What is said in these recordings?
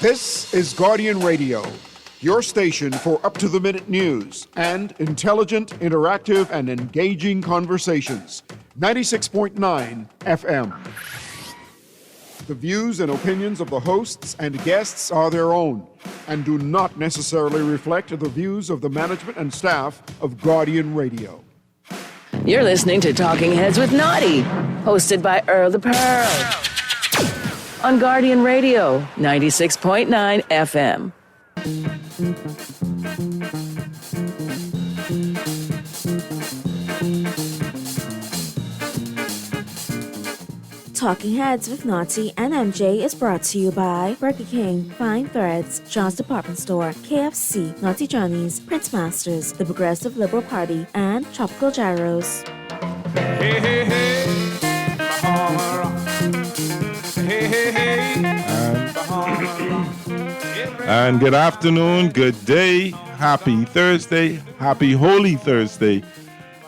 This is Guardian Radio, your station for up-to-the-minute news and intelligent, interactive, and engaging conversations. 96.9 FM. The views and opinions of the hosts and guests are their own and do not necessarily reflect the views of the management and staff of Guardian Radio. You're listening to Talking Heads with Naughty, hosted by Earl the Pearl. On Guardian Radio, 96.9 FM. Talking Heads with Naughty and MJ is brought to you by Burger King, Fine Threads, John's Department Store, KFC, Naughty Johnny's, Prince Masters, the Progressive Liberal Party, and Tropical Gyros. Hey, hey, hey. Hey, hey, hey. And good afternoon, good day, happy Thursday, happy Holy Thursday.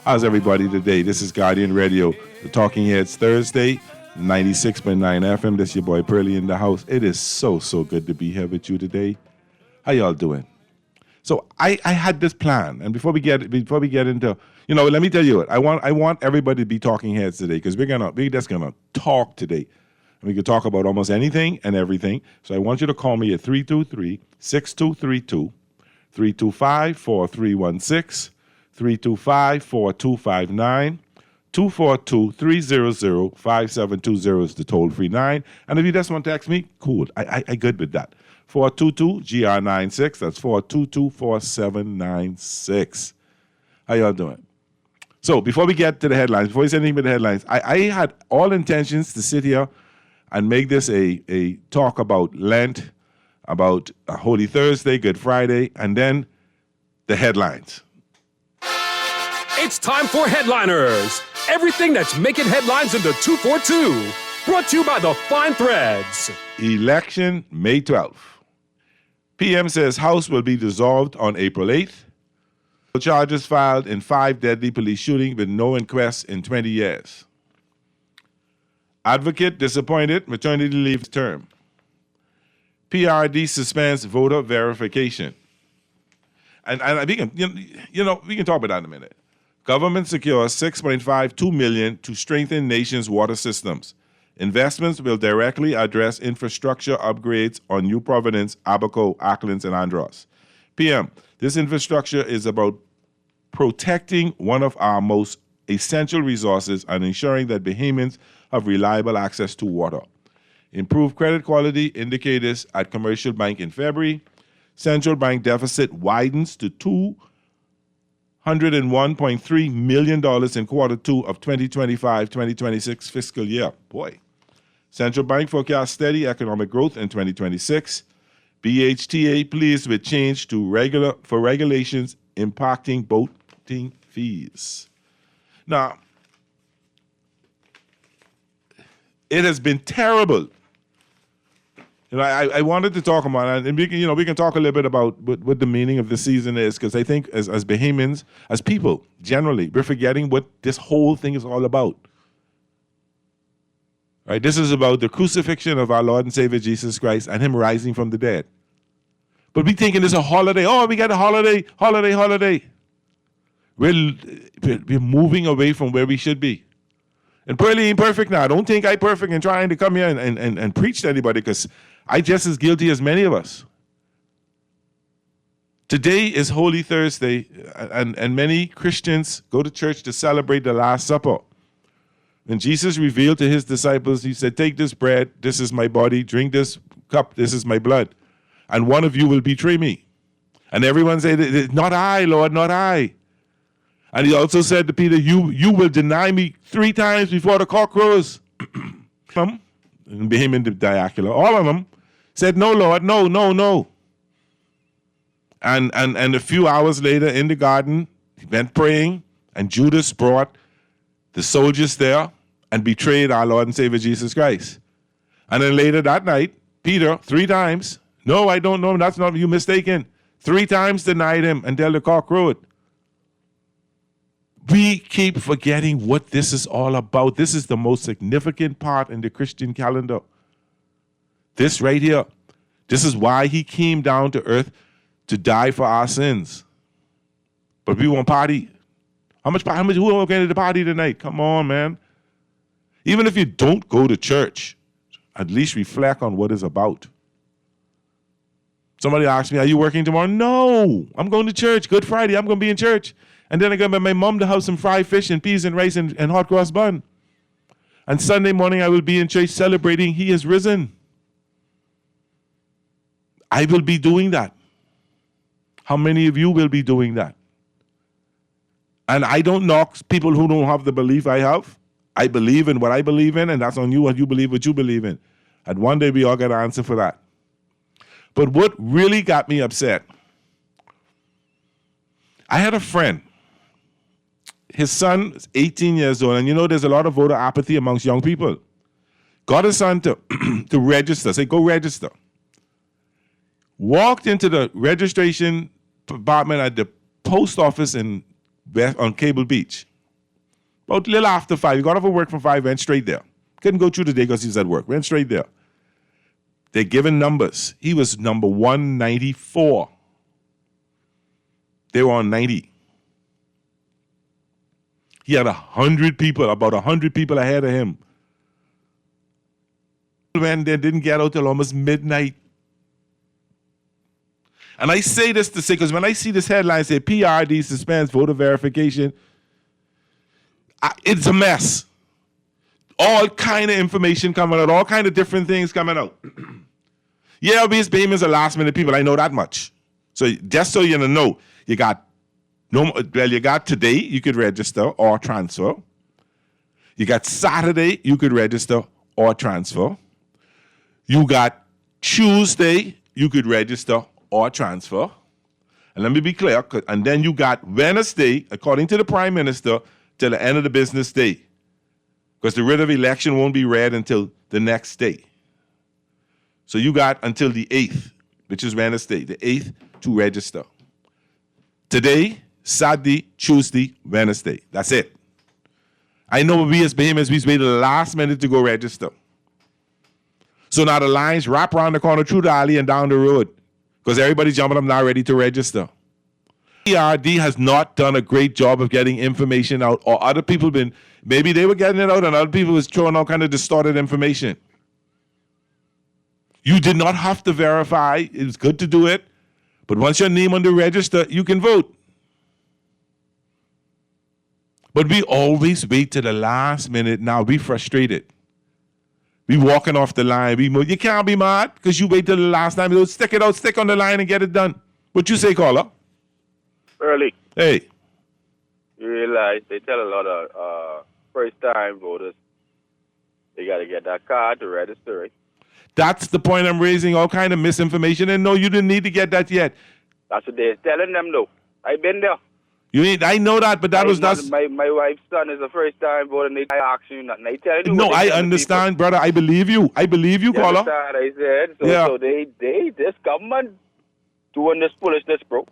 How's everybody today? This is Guardian Radio, the Talking Heads Thursday, 96.9 FM. This your boy Pearly in the house. It is so good to be here with you today. How y'all doing? So I had this plan, and before we get into, let me tell you what I want everybody to be talking heads today, because we're just gonna talk today. And we can talk about almost anything and everything. So I want you to call me at 323-6232, 325-4316, 325-4259, 242-300-5720 is the toll-free 9. And if you just want to text me, cool. I good with that. 422-GR96. That's 422-4796. How y'all doing? So before we get to the headlines, before we say anything about the headlines, I had all intentions to sit here and make this a talk about Lent, about Holy Thursday, Good Friday, and then the headlines. It's time for Headliners. Everything that's making headlines in the 242. Brought to you by the Fine Threads. Election, May 12th. PM says House will be dissolved on April 8th. Charges filed in 5 deadly police shootings with no inquest in 20 years. Advocate disappointed, maternity leave term. PRD suspends voter verification. And we can, we can talk about that in a minute. Government secures $6.52 million to strengthen nation's water systems. Investments will directly address infrastructure upgrades on New Providence, Abaco, Acklands, and Andros. PM, this infrastructure is about protecting one of our most essential resources and ensuring that Bahamians have reliable access to water. Improved credit quality indicators at Commercial Bank in February. Central Bank deficit widens to $201.3 million in Q2 of 2025-2026 fiscal year. Boy. Central Bank forecasts steady economic growth in 2026. BHTA pleased with change to regulations impacting boating fees. Now, it has been terrible. I wanted to talk about it, and we can talk a little bit about what the meaning of the season is, because I think as Bahamians, as people generally, we're forgetting what this whole thing is all about. Right? This is about the crucifixion of our Lord and Savior Jesus Christ and Him rising from the dead. But we thinking it's a holiday. Oh, we got a holiday. We're moving away from where we should be. And Pearly ain't perfect now. Don't think I'm perfect in trying to come here and preach to anybody, because I just as guilty as many of us. Today is Holy Thursday, and many Christians go to church to celebrate the Last Supper. When Jesus revealed to his disciples, he said, take this bread, this is my body, drink this cup, this is my blood, and one of you will betray me. And everyone said, not I, Lord, not I. And he also said to Peter, you will deny me 3 times before the cock crows. In Bahamian vernacular, all of them said, no, Lord, no. And a few hours later in the garden, he went praying, and Judas brought the soldiers there and betrayed our Lord and Savior Jesus Christ. And then later that night, Peter, 3 times, no, I don't know, that's not you mistaken, 3 times denied him until the cock crowed. We keep forgetting what this is all about. This is the most significant part in the Christian calendar. This right here. This is why he came down to earth to die for our sins. But we want party. How much? Who are going to the party tonight? Come on, man. Even if you don't go to church, at least reflect on what it's about. Somebody asked me, are you working tomorrow? No, I'm going to church. Good Friday, I'm going to be in church. And then I got my mom to have some fried fish and peas and rice and hot cross bun. And Sunday morning, I will be in church celebrating He has risen. I will be doing that. How many of you will be doing that? And I don't knock people who don't have the belief I have. I believe in what I believe in, and that's on you, what you believe in. And one day we all got an answer for that. But what really got me upset, I had a friend. His son is 18 years old, and you know there's a lot of voter apathy amongst young people. Got his son to register. Say, go register. Walked into the registration department at the post office on Cable Beach. About a little after 5. He got off of work from 5, went straight there. Couldn't go through the day because he was at work. Went straight there. They're giving numbers. He was number 194. They were on 90. He had about 100 people ahead of him. When they didn't get out till almost midnight. And I say this to say, because when I see this headline say PRD suspends voter verification, it's a mess. All kind of information coming out, all kind of different things coming out. Yeah, these payments are last minute people. I know that much. So just so you know, you got today, you could register or transfer. You got Saturday, you could register or transfer. You got Tuesday, you could register or transfer. And let me be clear, and then you got Wednesday, according to the Prime Minister, till the end of the business day. Because the writ of election won't be read until the next day. So you got until the 8th, which is Wednesday, the 8th to register. Today, Saturday, Tuesday, Wednesday. That's it. I know we as Bahamians, we waited the last minute to go register. So now the lines wrap around the corner through the alley and down the road because everybody's jumping up now ready to register. PRD has not done a great job of getting information out, or other people maybe they were getting it out and other people was throwing all kind of distorted information. You did not have to verify. It was good to do it. But once your name on the register, you can vote. But we always wait to the last minute now. We frustrated. We walking off the line. You can't be mad because you wait till the last time. Stick it out, stick on the line and get it done. What you say, caller? Early. Hey. You realize they tell a lot of first-time voters they got to get that card to register it. That's the point I'm raising, all kind of misinformation. And no, you didn't need to get that yet. That's what they're telling them, though. I've been there. I know that, but that's... My wife's son is a first-time voter, and they ask you nothing. They tell you... No, I understand, brother. I believe you. I believe you, caller. Understand, I said. So this government doing this foolishness, bro.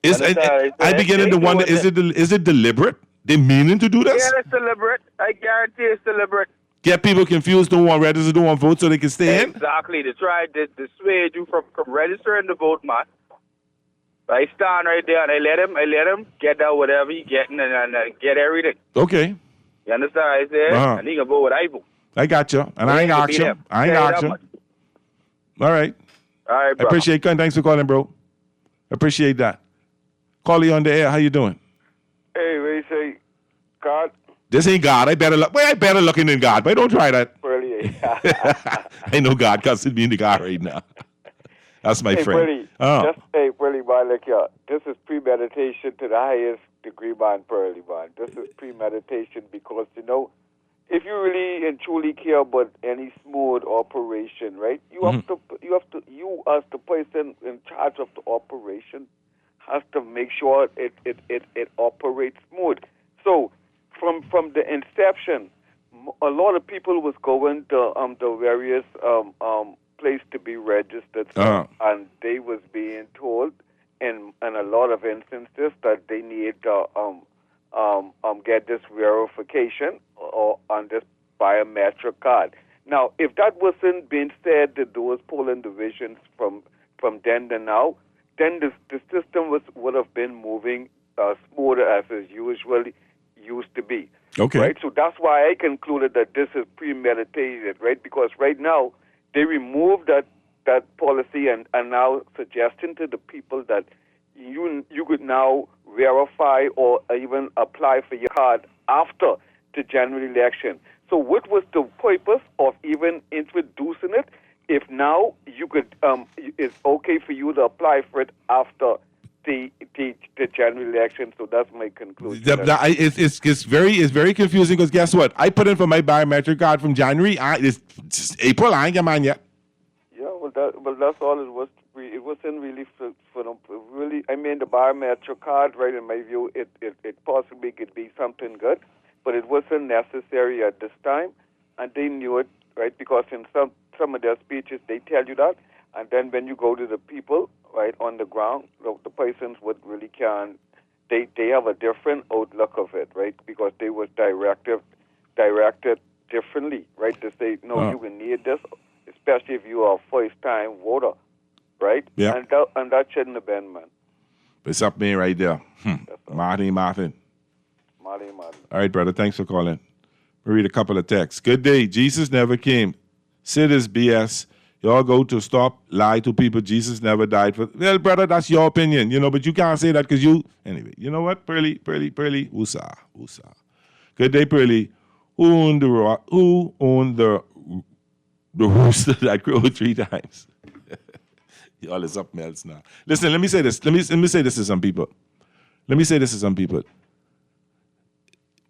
I beginning to wonder, is it deliberate? They meaning to do this? Yeah, it's deliberate. I guarantee it's deliberate. Get people confused, don't want register, don't want vote so they can stay in? Exactly. To try to dissuade you from registering to vote, man. I stand right there and I let him get that whatever he getting and get everything. Okay. You understand what I said? Uh-huh. And he can vote what I vote. I got you. And I ain't asked you. All right. All right, bro. I appreciate it. Thanks for calling, bro. Appreciate that. Call you on the air. How you doing? Hey, what do you say? God? This ain't God. I better looking than God, but don't try that. Really? I know God cussing me in the car right now. That's my friend. Pearly, man, look here. This is premeditation to the highest degree, man, Pearly, man. This is premeditation because, if you really and truly care about any smooth operation, right, you as the person in charge of the operation, has to make sure it operates smooth. So, from the inception, a lot of people was going to the various place to be registered, and they was being told in a lot of instances that they need to get this verification or on this biometric card. Now, if that wasn't being said to those polling divisions from then to now, then the system would have been moving smoother as it usually used to be. Okay. Right? So that's why I concluded that this is premeditated, right? Because right now they removed that policy and are now suggesting to the people that you could now verify or even apply for your card after the general election. So what was the purpose of even introducing it if now you could it's okay for you to apply for it after the general election? So that's my conclusion. It's very confusing because guess what? I put in for my biometric card from January. It's April. I ain't get mine yet. Yeah, well, that's all it was. It wasn't really for them. Really, I mean, the biometric card, right? In my view, it possibly could be something good, but it wasn't necessary at this time, and they knew it, right? Because in some of their speeches, they tell you that, and then when you go to the people, right, on the ground, the persons would really can. They have a different outlook of it, right? Because they was directed differently, right? To say no, you will need this, especially if you are a first-time voter, right? Yeah. And that shouldn't have been, man. It's up me right there. Martin. All right, brother. Thanks for calling. We'll read a couple of texts. Good day. Jesus never came. Sid is BS. Y'all go to stop, lie to people. Jesus never died for. Well, brother, that's your opinion, but you can't say that because you. Anyway, you know what? Pearly. Woosah. Good day, Pearly. Who owned the rooster that crowed 3 times? Y'all is up, Mel's now. Listen, let me say this. Let me say this to some people.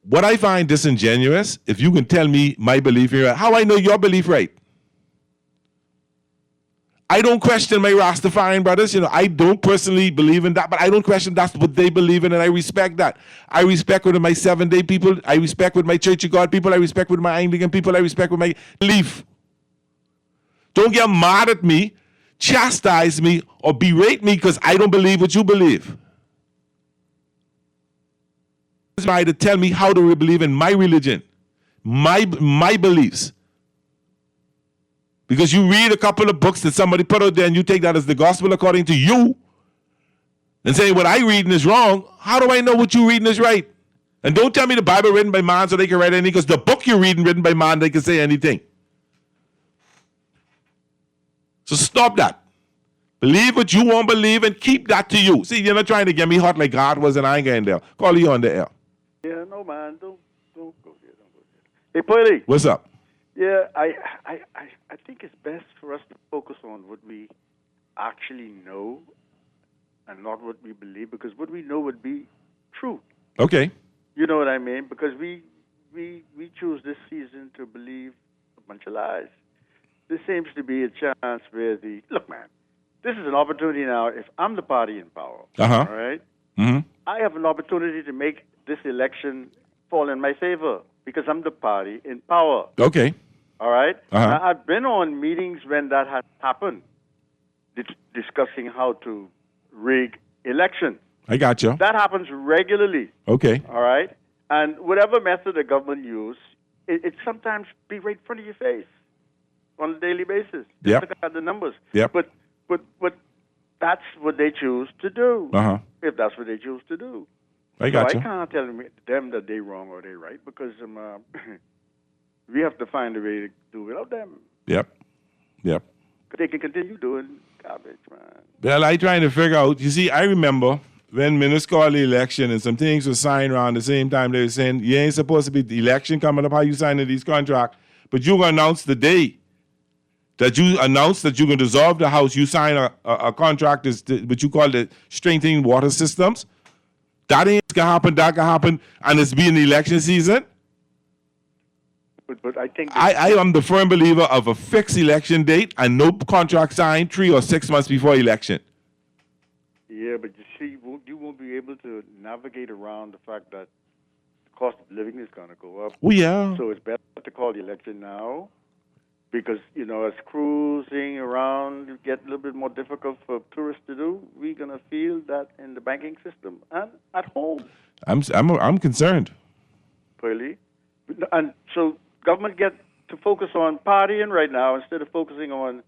What I find disingenuous, if you can tell me my belief here, how I know your belief right. I don't question my Rastafarian brothers. I don't personally believe in that, but I don't question that's what they believe in, and I respect that. I respect with my 7-day people. I respect with my Church of God people. I respect with my Anglican people. I respect with my belief. Don't get mad at me, chastise me, or berate me because I don't believe what you believe. To tell me how to believe in my religion, my beliefs. Because you read a couple of books that somebody put out there and you take that as the gospel according to you and say what I reading is wrong, how do I know what you reading is right? And don't tell me the Bible written by man so they can write anything, because the book you're reading written by man, they can say anything. So stop that. Believe what you want to believe and keep that to you. See, you're not trying to get me hot like God was and I ain't getting there. Call you on the air. Yeah, no, man. Don't go there. Hey, Pearly. What's up? Yeah, I think it's best for us to focus on what we actually know and not what we believe, because what we know would be true. Okay. You know what I mean? Because we choose this season to believe a bunch of lies. There seems to be a chance where look, man, this is an opportunity now. If I'm the party in power, all right, I have an opportunity to make this election fall in my favor because I'm the party in power. Okay. All right? Now, I've been on meetings when that has happened, discussing how to rig elections. I got you. That happens regularly. Okay. All right? And whatever method the government use, it sometimes be right in front of your face on a daily basis. Just look at the numbers. Yep. But that's what they choose to do. If that's what they choose to do. I got you. I can't tell them that they're wrong or they're right, because we have to find a way to do it without them. Yep. Because they can continue doing garbage, man. Well, I trying to figure out. You see, I remember when ministers called the election and some things were signed around the same time. They were saying, you ain't supposed to be the election coming up, how you signing these contracts, but you're going to announce the day that you announce that you're going to dissolve the House. You sign a contract, what you call the strengthening water systems. That ain't going to happen, that can happen, and it's being election season. But I think I am the firm believer of a fixed election date and no contract signed 3 or 6 months before election. Yeah, but you see, you won't be able to navigate around the fact that the cost of living is going to go up. Oh, yeah. So it's better to call the election now, because, as cruising around get a little bit more difficult for tourists to do, we're going to feel that in the banking system and at home. I'm concerned. Really? And so government get to focus on partying right now instead of focusing on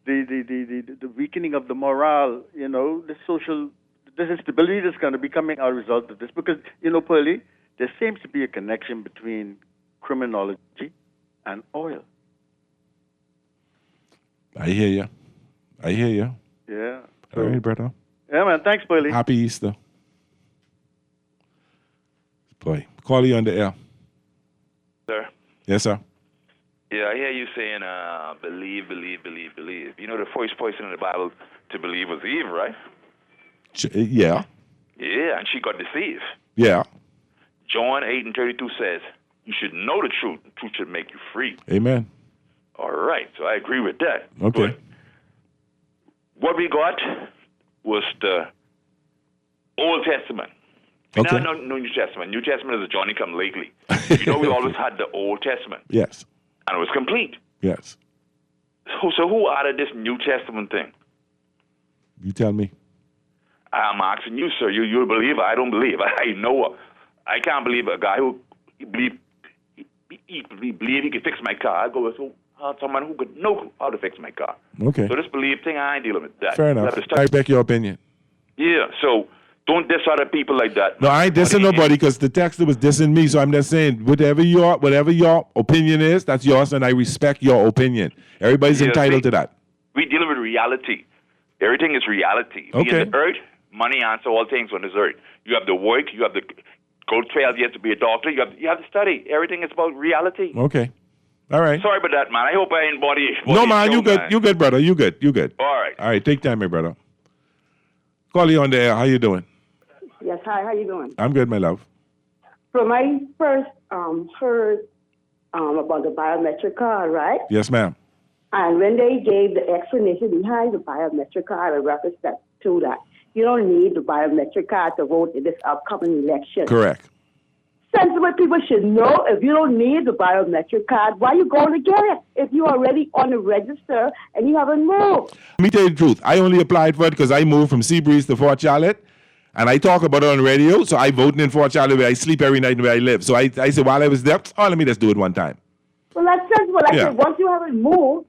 the weakening of the morale, the social, this instability that's going to be coming out as a result of this. Because, Pearlie, there seems to be a connection between criminology and oil. I hear you. Yeah. All right, brother. Yeah, man. Thanks, Pearlie. Happy Easter. Boy, call you on the air. Sir? Yes, sir. Yeah, I hear you saying, believe, believe, believe, believe. You know the first person in the Bible to believe was Eve, right? Yeah. Yeah, and she got deceived. Yeah. John 8:32 says, you should know the truth. The truth should make you free. Amen. All right, so I agree with that. Okay. But what we got was the Old Testament. Okay. No New Testament. New Testament is a Johnny-come-lately. We always had the Old Testament. Yes. And it was complete. Yes. So who added this New Testament thing? You tell me. I'm asking you, sir. You're a believer. I don't believe. I know. I can't believe a guy who believe he can fix my car. I go with someone who could know how to fix my car. Okay. So this belief thing, I ain't dealing with that. Fair enough. I respect your opinion. Yeah. So don't diss other people like that. No, I ain't dissing nobody because the texter was dissing me. So I'm just saying, whatever your opinion is, that's yours, and I respect your opinion. Everybody's entitled to that. We dealing with reality. Everything is reality. Okay. In the earth, money answer all things on this earth. You have the work. You have the go 12 years to be a doctor. You have to study. Everything is about reality. Okay. All right. Sorry about that, man. I hope I ain't body. No, man, you good. Man. You good, brother. You good. All right. All right. Take time, my brother. Call you on the air. How you doing? Yes, hi. How you doing? I'm good, my love. From I first heard about the biometric card, right? Yes, ma'am. And when they gave the explanation behind the biometric card, I referenced that to that. You don't need the biometric card to vote in this upcoming election. Correct. Sensible people should know if you don't need the biometric card, why you going to get it if you're already on the register and you haven't moved? Let me tell you the truth. I only applied for it because I moved from Seabreeze to Fort Charlotte, and I talk about it on the radio, so I voted in Fort Charlotte where I sleep every night and where I live. So I said while I was there, let me just do it one time. Well, that's sensible. I said once you haven't moved,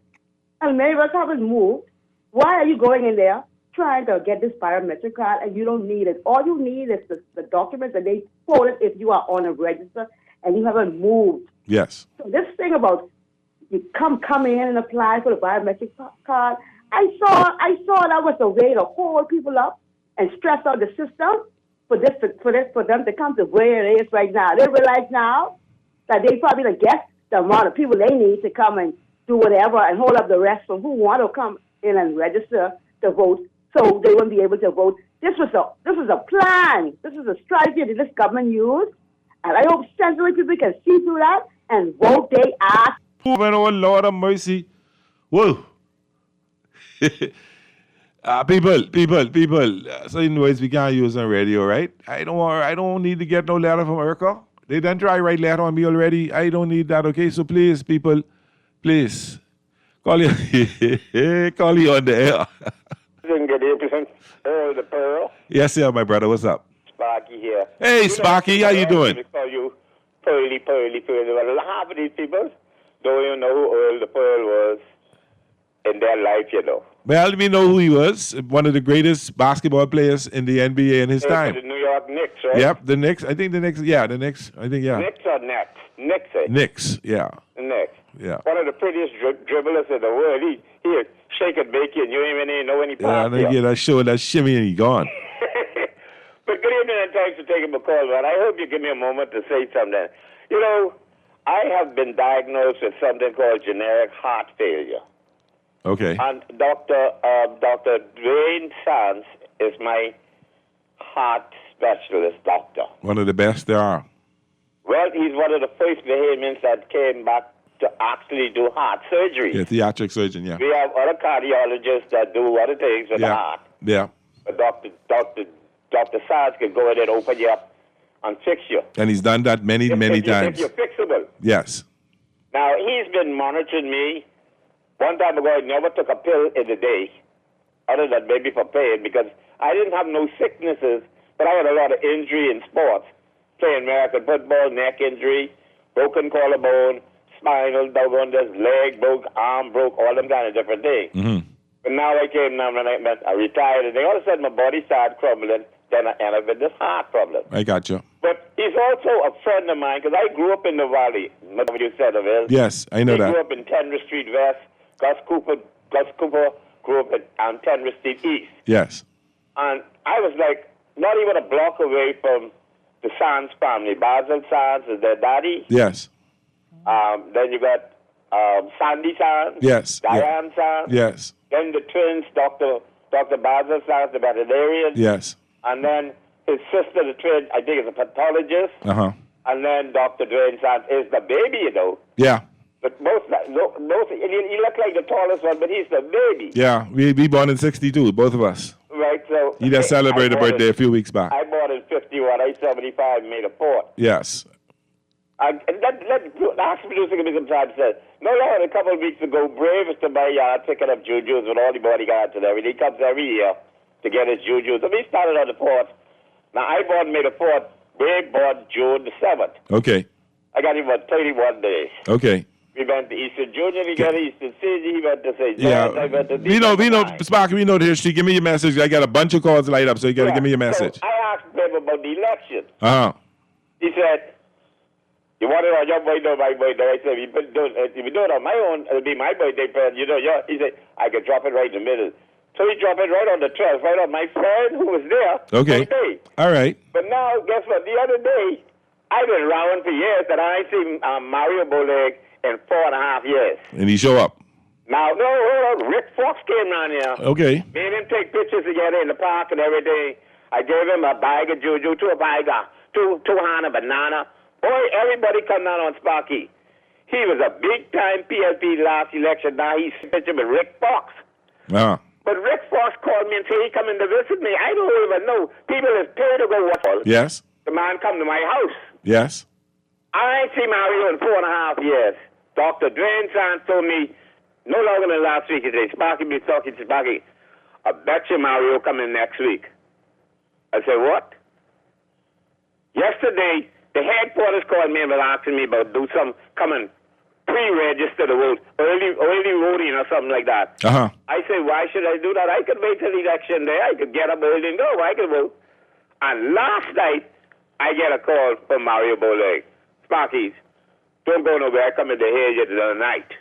and many of us haven't moved, why are you going in there trying to get this biometric card and you don't need it? All you need is the documents that they quoted if you are on a register and you haven't moved. Yes. So this thing about you come in and apply for the biometric card, I saw that was a way to hold people up and stress out the system for them to come to where it is right now. They realize now that they probably don't get the amount of people they need to come and do whatever and hold up the rest from who want to come in and register to vote, so they won't be able to vote. This was a plan. This is a strategy that this government used, and I hope sensible people can see through that and vote they ask. Oh, Lord of mercy. Whoa. People, certain words we can't use on radio, right? I don't need to get no letter from Urkel. They done try write letter on me already. I don't need that, okay? So please, people, please, call you on the air. Good evening, Earl the Pearl. Yes, sir, my brother. What's up? Sparky here. Hey, Sparky, how you doing? I call you Pearly. Well, half of these people don't even know who Earl the Pearl was in their life, Well, we know who he was. One of the greatest basketball players in the NBA in his time. The New York Knicks, right? Yep, the Knicks. I think the Knicks. Yeah, the Knicks. I think, yeah. Knicks or Nets? Knicks, eh? Knicks, yeah. The Knicks. Yeah. One of the prettiest dribblers in the world. He shake and bake you, and you don't even know when he passed. Yeah, get that show, that shimmy, and he gone. But good evening and thanks for taking my call, man. I hope you give me a moment to say something. I have been diagnosed with something called generic heart failure. Okay. And Dr. Dwayne Sands is my heart specialist doctor. One of the best there are. Well, he's one of the first Bahamians that came back to actually do heart surgery. Yeah, theatric surgeon, yeah. We have other cardiologists that do other things with the heart. Yeah. But Dr. Sands can go in and open you up and fix you. And he's done that many times. If you're fixable. Yes. Now, he's been monitoring me. One time ago, I never took a pill in a day, other than maybe for pain, because I didn't have no sicknesses, but I had a lot of injury in sports. Playing American football, neck injury, broken collarbone, spinal, doggone this, leg broke, arm broke, all them kind of different things. Mm-hmm. But now I came down and I retired, and then all of a sudden my body started crumbling. Then I ended up with this heart problem. I got you. But he's also a friend of mine because I grew up in the valley. What you said of it. Yes, I know that. I grew up in Tenry Street West. Gus Cooper grew up on Tenry Street East. Yes. And I was like not even a block away from the Sands family. Basil Sands is their daddy. Yes. Then you got Sandy Sands. Yes. Diane Sands. Yes. Then the twins, Dr. Basil Sands, the veterinarian. Yes. And then his sister, the twin, I think is a pathologist. Uh-huh. And then Dr. Dwayne Sands is the baby, you know. Yeah. But most he look like the tallest one, but he's the baby. Yeah, we born in 62, both of us. Right, so... He just celebrated a birthday a few weeks back. I born in 51, I 75, made a port. Yes. And the hospital producer give me some time said, no longer than a couple of weeks ago, Brave is to buy a ticket of jujus with all the bodyguards and everything. He comes every year to get his jujus. So we started on the port. Now, I born made a port. Brave born June the 7th. Okay. I got him for 31 days. Okay. We went to Eastern Junior, we got Eastern City, he went to St. John's, Yeah. I went to... We know, Sparky, we know the history. Give me your message. I got a bunch of calls light up, so you got to give me your message. So I asked him about the election. Uh-huh. He said, you want it on your birthday or my birthday? I said, if you do it on my own, it'll be my birthday present. You know, he said, I could drop it right in the middle. So he dropped it right on the 12th, right on my friend who was there. Okay. Birthday. All right. But now, guess what? The other day, I've been around for years that I ain't seen Mario Boleg in 4.5 years. And he show up. Now, no, hold on. Rick Fox came down here. Okay. Me and him take pictures together in the park and everything. I gave him a bag of juju, two hand of banana. Boy, everybody come down on Sparky. He was a big-time PLP last election. Now he's pitching with Rick Fox. Uh-huh. But Rick Fox called me and said he come in to visit me. I don't even know. People is paid to go watch. Yes. The man come to my house. Yes. I ain't seen Mario in 4.5 years. Dr. Dwayne Sands told me no longer than last week. He said, Sparky be talking to Sparky. I bet you Mario coming next week. I said, what? Yesterday, the headquarters called me and was asking me about do some, come and pre-register the vote, early voting or something like that. Uh-huh. I said, why should I do that? I could wait till the election day. I could get up early and go. I could vote. And last night, I get a call from Mario Boleg. Sparkies, don't go nowhere. Come in to hear you tonight.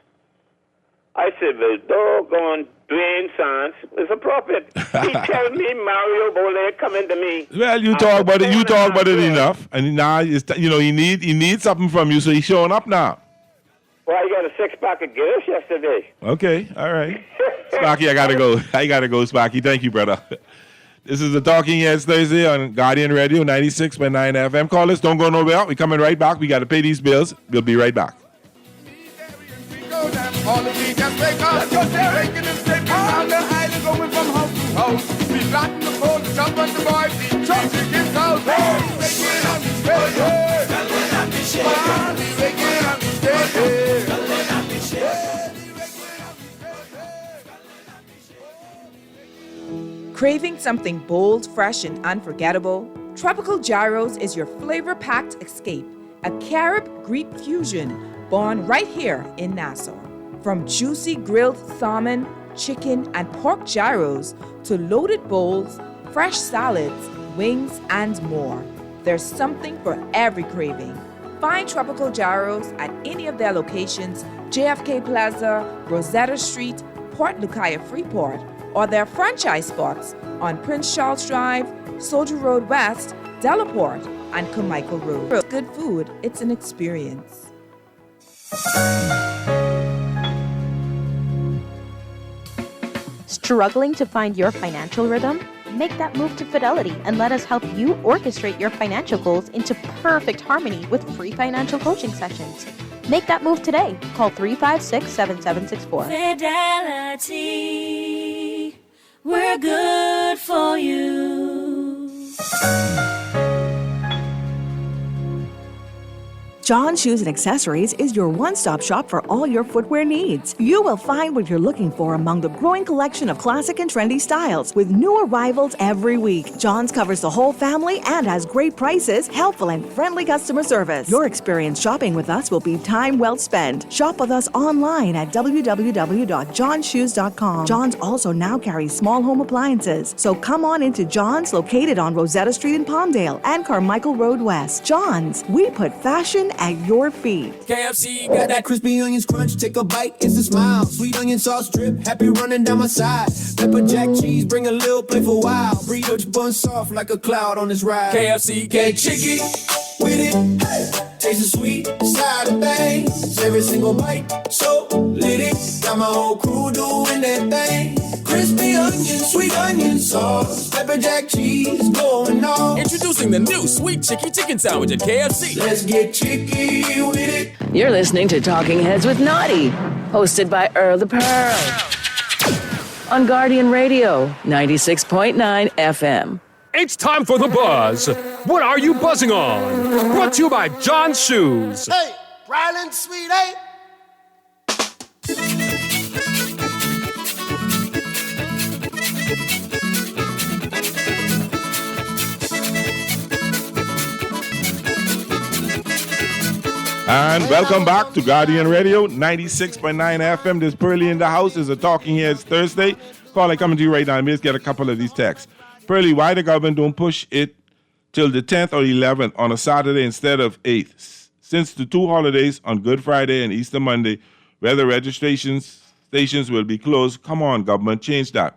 I said, well, doggone Dwayne Sands is a prophet. He tell me Mario Boleg coming to me. Well, you talk about it. You talk about it enough, and now he need something from you, so he's showing up now. Well, I got a 6-pack of Guinness yesterday. Okay, all right. Sparky, I gotta go, Sparky. Thank you, brother. This is the Talking Heads Thursday on Guardian Radio 96.9 FM. Call us. Don't go nowhere. We're coming right back. We got to pay these bills. We'll be right back. All the weekends wake up, breaking and slipping on the island, going from house to house. We flatten the pole, jump on the boy, we jump to his house. Breaking up the stage, breaking up the stage. Craving something bold, fresh, and unforgettable? Tropical Gyros is your flavor-packed escape, a Carib-Greek fusion born right here in Nassau. From juicy grilled salmon, chicken, and pork gyros to loaded bowls, fresh salads, wings, and more. There's something for every craving. Find Tropical Gyros at any of their locations, JFK Plaza, Rosetta Street, Port Lucaya Freeport, or their franchise spots on Prince Charles Drive, Soldier Road West, Delaport, and Carmichael Road. Good food, it's an experience. Struggling to find your financial rhythm? Make that move to Fidelity and let us help you orchestrate your financial goals into perfect harmony with free financial coaching sessions. Make that move today. Call 356-7764. Fidelity, we're good for you. John Shoes and Accessories is your one-stop shop for all your footwear needs. You will find what you're looking for among the growing collection of classic and trendy styles with new arrivals every week. John's covers the whole family and has great prices, helpful and friendly customer service. Your experience shopping with us will be time well spent. Shop with us online at www.johnshoes.com. John's also now carries small home appliances, so come on into John's, located on Rosetta Street in Palmdale and Carmichael Road West. John's, we put fashion at your feet. KFC got that crispy onions crunch. Take a bite, it's a smile. Sweet onion sauce drip, happy running down my side. Pepper jack cheese, bring a little playful wow. Brioche bun soft like a cloud on this ride. KFC, get chicky with it. Hey, taste the sweet side of things. Every single bite, so lit it. Got my whole crew doing that thing. Crispy onion, sweet onion sauce. Pepper jack cheese, going on. Introducing the new Sweet Chicky Chicken Sandwich at KFC. Let's get chicky with it. You're listening to Talking Heads with Naughty, hosted by Earl the Pearl. On Guardian Radio, 96.9 FM. It's time for the buzz. What are you buzzing on? Brought to you by John's Shoes. Hey, Ryland Sweet, hey. And welcome back to Guardian Radio, 96.9 FM. This Pearly in the house is a Talking Heads Thursday. Call it coming to you right now. Let me just get a couple of these texts. Pearly, why the government don't push it till the 10th or 11th on a Saturday instead of 8th? Since the two holidays on Good Friday and Easter Monday, where the registration stations will be closed, come on, government, change that.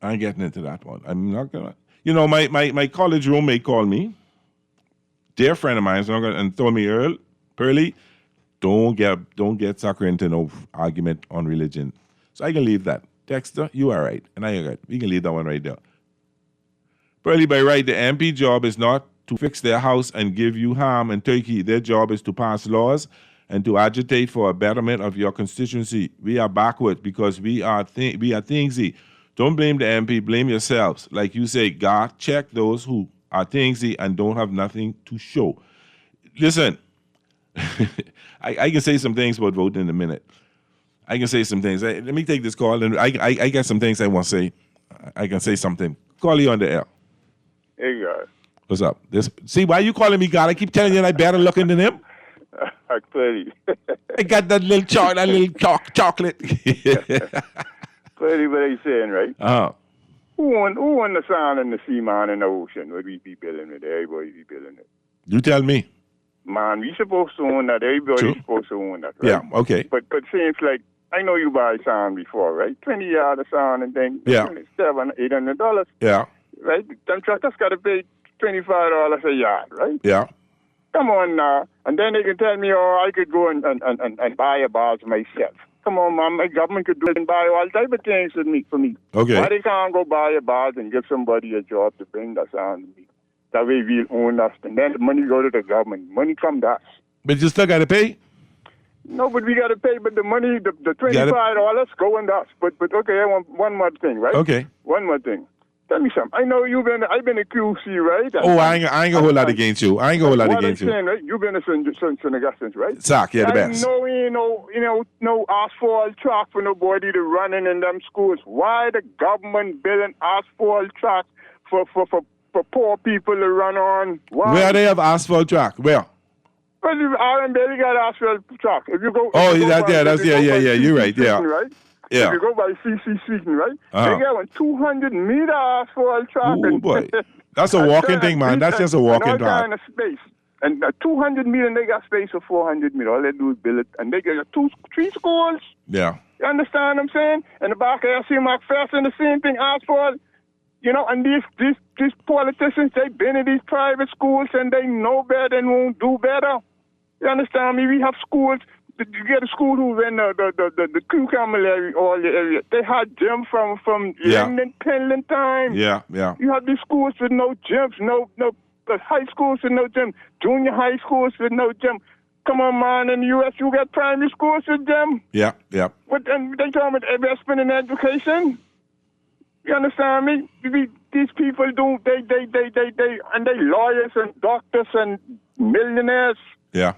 I ain't getting into that one. I'm not going to. You know, my college roommate called me, dear friend of mine, and told me, Earl, Pearly, don't get sucker into no argument on religion. So I can leave that. Dexter, you are right. And I agree. We can leave that one right there. Pearly, by right, the MP job is not to fix their house and give you ham and turkey. Their job is to pass laws and to agitate for a betterment of your constituency. We are backward because we are thingsy. Don't blame the MP, blame yourselves. Like you say, God, check those who are thingsy and don't have nothing to show. Listen, I can say some things about voting in a minute. I can say some things. Let me take this call, and I got some things I want to say. I can say something. Call you on the air. Hey, guys. What's up? See, why you calling me God? I keep telling you I better looking than him. Clearly. I got that little chocolate. Clearly what they saying, right? Uh-huh. Who won the sound and the sea, man, in the ocean? Would we be building it? Everybody be building it. You tell me. Man, we supposed to own that. Everybody's supposed to own that, right? Yeah, okay. But seems like, I know you buy sound before, right? 20 yards of sound and then $700-$800. Yeah. Right? Them truckers got to pay $25 a yard, right? Yeah. Come on now. And then they can tell me, I could go and buy a bars myself. Come on, man. My government could do it and buy all type of things for me. Okay. Why they can't go buy a bars and give somebody a job to bring the sound to me? That way we'll own us. And then the money go to the government. Money come to us. But you still got to pay? No, but we got to pay. But the money, the $25 go on us. But okay, I want one more thing, right? Okay. One more thing. Tell me something. I know I've been a QC, right? I ain't gonna hold that against you. I ain't gonna hold that against you. Right? You've been a St. Augustine's, right? Sac, yeah, the best. I know, no asphalt track for nobody to run in them schools. Why the government building asphalt track for poor people to run on? Why? Where they have asphalt track? Where? Well, R&B got asphalt track. If you go, you're right, yeah. Right? Yeah. If you go by CC Seaton, right? Uh-huh. They got 200-meter asphalt track. Oh, boy. That's a walking thing, man. That's just a walking track. Kind of space. And 200 meter, and they got space for 400 meter. All they do is build it. And they got 3 schools. Yeah. You understand what I'm saying? And the back of LC McPherson, the same thing, asphalt. And these politicians, they've been in these private schools, and they know better and won't do better. You understand me? We have schools. You get a school who's in the cucumber area, all the area. They had gym from London, Penland time. Yeah. You have these schools with no gyms, no high schools with no gym, junior high schools with no gym. Come on, man, in the U.S. you got primary schools with gym. Yeah. And they talking about investment in education. You understand me? These people do, they, and they lawyers and doctors and millionaires. Yeah.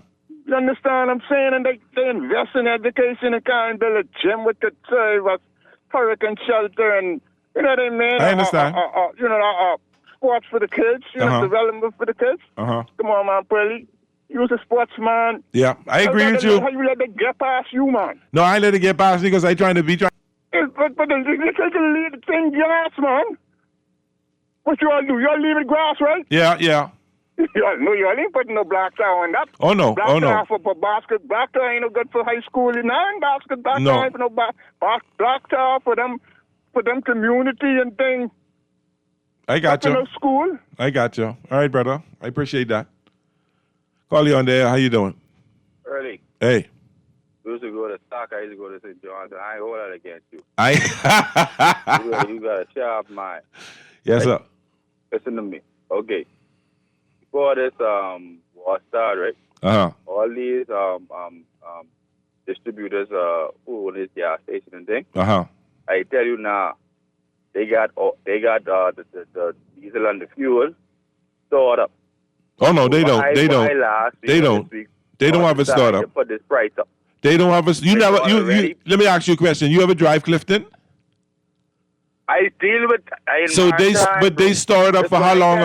You understand what I'm saying? And they invest in education and can't build a gym with the hurricane shelter and, you know what I mean? I understand. Sports for the kids, development for the kids. Uh-huh. Come on, man, Pearly. You was a sportsman. Yeah, I agree with you. How you let them get past you, man? No, I let it get past because I trying to be trying. But you take a lead thing grass, man. What you all do? You all leave it grass, right? Yeah. You all ain't putting no black tar on that. Oh, no. Black tar for basket. Black tar ain't no good for high school. You know, and basket. Black tar ain't for no black tar for them community and things. I got you. No school. I got you. All right, brother. I appreciate that. Call you on there. How you doing? Early. Hey. We used to go to stock. I used to go to St. John's. I ain't hold that against you. You got a sharp mind. Yes, sir. Listen to me. Okay. Before this war started, right? Uh-huh. All these distributors who own this gas station and thing. Uh-huh. I tell you now, they got the diesel and the fuel stored up. Oh no, they don't. They don't. They don't have it stored up. Put this price up. They don't have a. You never. You. Let me ask you a question. You ever drive Clifton? I deal with. So they store it up for how long?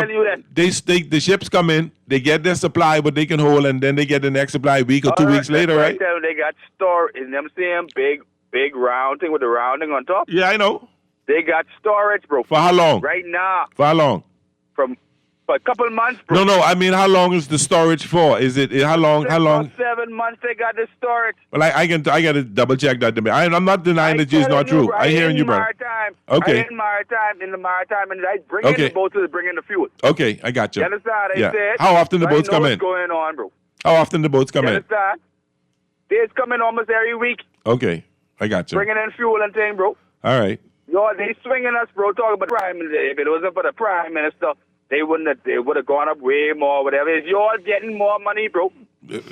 The ships come in, they get their supply, what they can hold, and then they get the next supply a week or 2 weeks later, right? They got store in them same big round thing with the rounding on top. Yeah, I know. They got storage, bro. For how long? Right now. For how long? For a couple months, bro. No. I mean, how long is the storage for? Is it how long? How long? 7 months they got the storage. Well, I got to double check that. I'm not denying that it's not true. I hear you, brother. Okay. In the maritime, and I bring in the boats to bring in the fuel. Okay, I got you. You understand? Yeah. Said, How often the boats come in? What's going on, bro? How often the boats come You in? understand? They's coming almost every week. Okay, I got you. Bringing in fuel and thing, bro. All right. Yo, they swinging us, bro. Talking about Prime Minister. If it wasn't for the Prime Minister, they would have gone up way more, whatever. It's y'all getting more money, bro.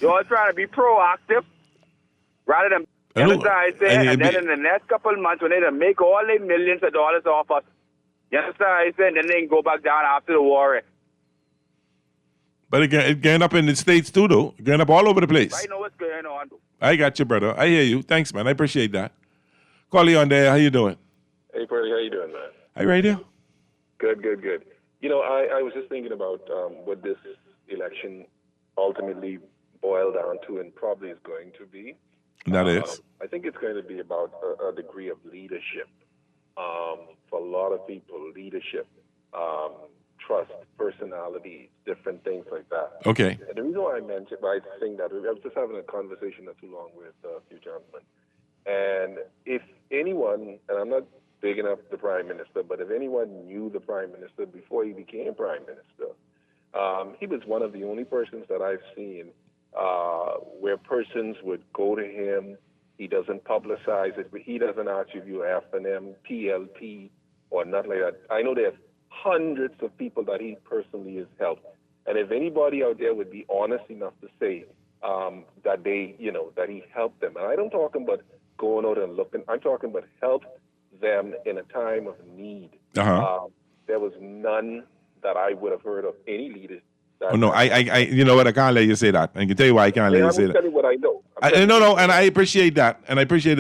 Y'all trying to be proactive rather than and then in the next couple of months, when they make all their millions of dollars off us, you understand what I said? Then they can go back down after the war. But it going up in the States too, though. It going up all over the place. I know what's going on, bro. I got you, brother. I hear you. Thanks, man. I appreciate that. Call you on there. How you doing? Hey, Pearly, how you doing, man? Hey, radio. Good. You know, I was just thinking about what this election ultimately boiled down to and probably is going to be. That is. I think it's going to be about a degree of leadership. For a lot of people, leadership, trust, personality, different things like that. Okay. And the reason why I mentioned, I think that, I was just having a conversation not too long with a few gentlemen. And if anyone, and I'm not bigging up the Prime Minister, but if anyone knew the Prime Minister before he became Prime Minister, he was one of the only persons that I've seen where persons would go to him. He doesn't publicize it, but he doesn't ask if you FNM, PLP, or nothing like that. I know there's hundreds of people that he personally has helped. And if anybody out there would be honest enough to say that that he helped them, and I don't talk about going out and looking, I'm talking about help them in a time of need. There was none that I would have heard of any leaders. Oh no, I you know what? I can't let you say that. I can tell you why I can't let you say that. I'm telling you what I know. No, and I appreciate that,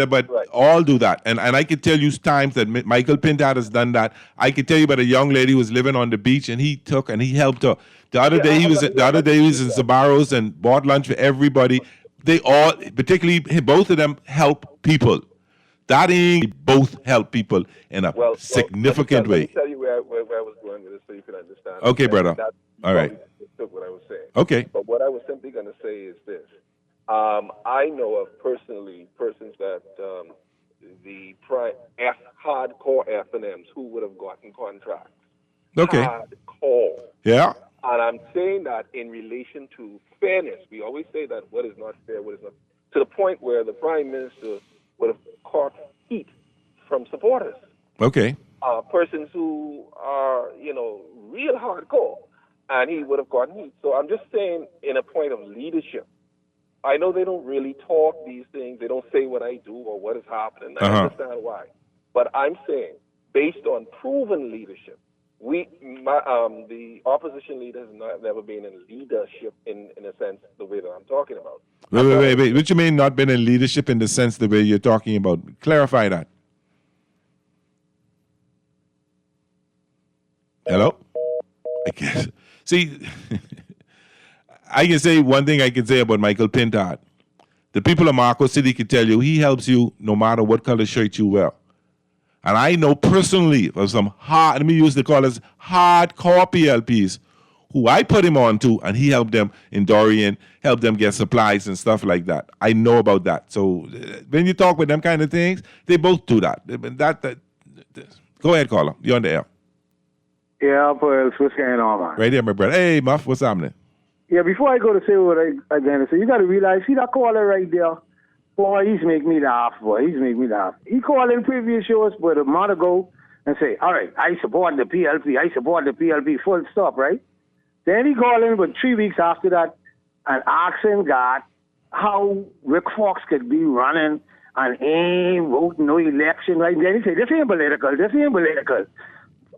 but all do that, and I can tell you times that Michael Pintat has done that. I can tell you about a young lady who was living on the beach, and he took and he helped her. The other day he was in Zabaros and bought lunch for everybody. They all, particularly both of them, help people. That ain't both help people in a significant way. Let me tell you where I was going with this so you can understand. Okay, brother. All right. What I was saying. Okay. But what I was simply going to say is this. I know of personally persons that the hardcore FNMs who would have gotten contracts. Okay. Hardcore. Yeah. And I'm saying that in relation to fairness. We always say that what is not fair, what is not, to the point where the Prime Minister would have caught heat from supporters. Okay. Persons who are, real hardcore. And he would have gotten heat. So I'm just saying in a point of leadership. I know they don't really talk these things. They don't say what I do or what is happening. I understand why. But I'm saying based on proven leadership. The opposition leader has never been in leadership in a sense the way that I'm talking about. Wait. What you mean not been in leadership in the sense the way you're talking about? Clarify that. Hello? I guess. See, I can say one thing I can say about Michael Pintard. The people of Marco City can tell you he helps you no matter what color shirt you wear. And I know personally of some let me use the callers, hardcore PLPs who I put him on to, and he helped them in Dorian, helped them get supplies and stuff like that. I know about that. So when you talk with them kind of things, they both do that. Go ahead, caller. You're on the air. Yeah, Pearls, what's going on, man? Right here, my brother. Hey, Muff, what's happening? Yeah, before I go to say what I'm going to say, you got to realize, see that caller right there? Boy, he's make me laugh, boy. He's make me laugh. He called in previous shows but a month ago and say, all right, I support the PLP. I support the PLP, full stop, right? Then he called in but 3 weeks after that and asking God how Rick Fox could be running and ain't voting no election, right? Then he said, this ain't political.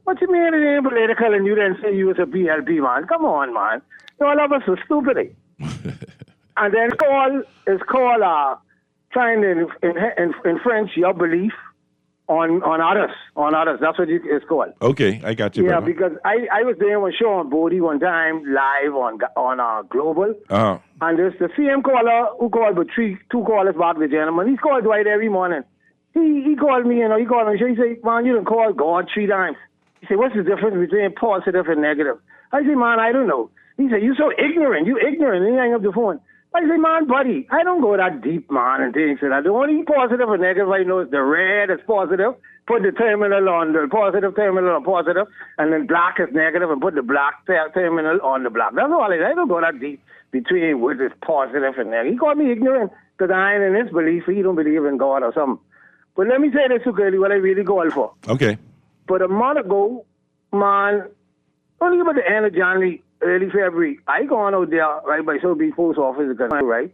What you mean it ain't political and you didn't say you was a PLP, man? Come on, man. You all of us are stupid. And then it's called trying to infringe your belief on others. That's what it's called. Okay, I got you, yeah, brother. because I was there on show on Bodie one time, live on Global. Uh-huh. And there's the same caller who called but two callers back, the gentleman. He's called Dwight every morning. He called me, he called me. He said, man, you done called God 3 times. He said, what's the difference between positive and negative? I said, man, I don't know. He said, you so ignorant. You ignorant. And he hung up the phone. I say, man, buddy, I don't go that deep, man, and things like that. The only positive or negative I know is the red is positive, put the terminal on the positive terminal on positive, and then black is negative, and put the black terminal on the black. That's all I don't go that deep between what is positive and negative. He called me ignorant because I ain't in his belief. He don't believe in God or something. But let me say this to Curly, what I really go for. Okay. But a month ago, man, only about the end of January, early February, I gone out there, right, by South Beach Post Office, right?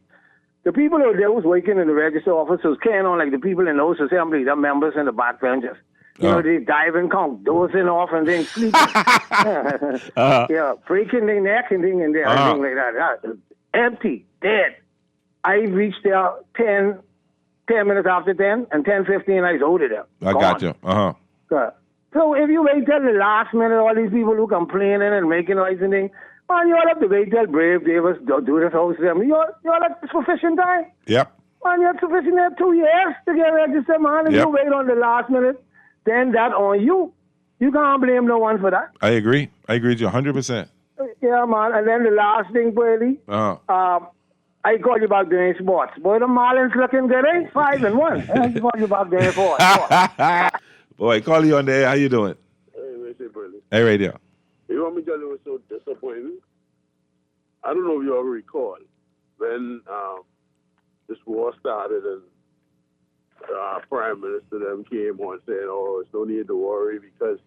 The people out there was working in the register office was carrying on like the people in those assemblies, the members in the back benches. You know, they diving, count, dozing off and then sleeping. Yeah, breaking their neck and thing in there, everything like that. Empty, dead. I reached there 10 minutes after 10, and 10:15 I was out of there. I got you. So if you wait till the last minute, all these people who complaining and making noise and things, man, you all have to wait till Brave Davis do this house to them. You all have sufficient time. Yep. Man, you have sufficient 2 years to get registered, man. If you wait on the last minute, then that on you. You can't blame no one for that. I agree with you 100%. Yeah, man. And then the last thing, Bertie, I called you about doing sports. Boy, the Marlins looking good, eh? 5-1. I called you about doing sports. Boy, call you on the air. How you doing? Hey, radio. You want me to tell you what's so disappointing? I don't know if you all recall when this war started and Prime Minister them came on saying, oh, it's no need to worry because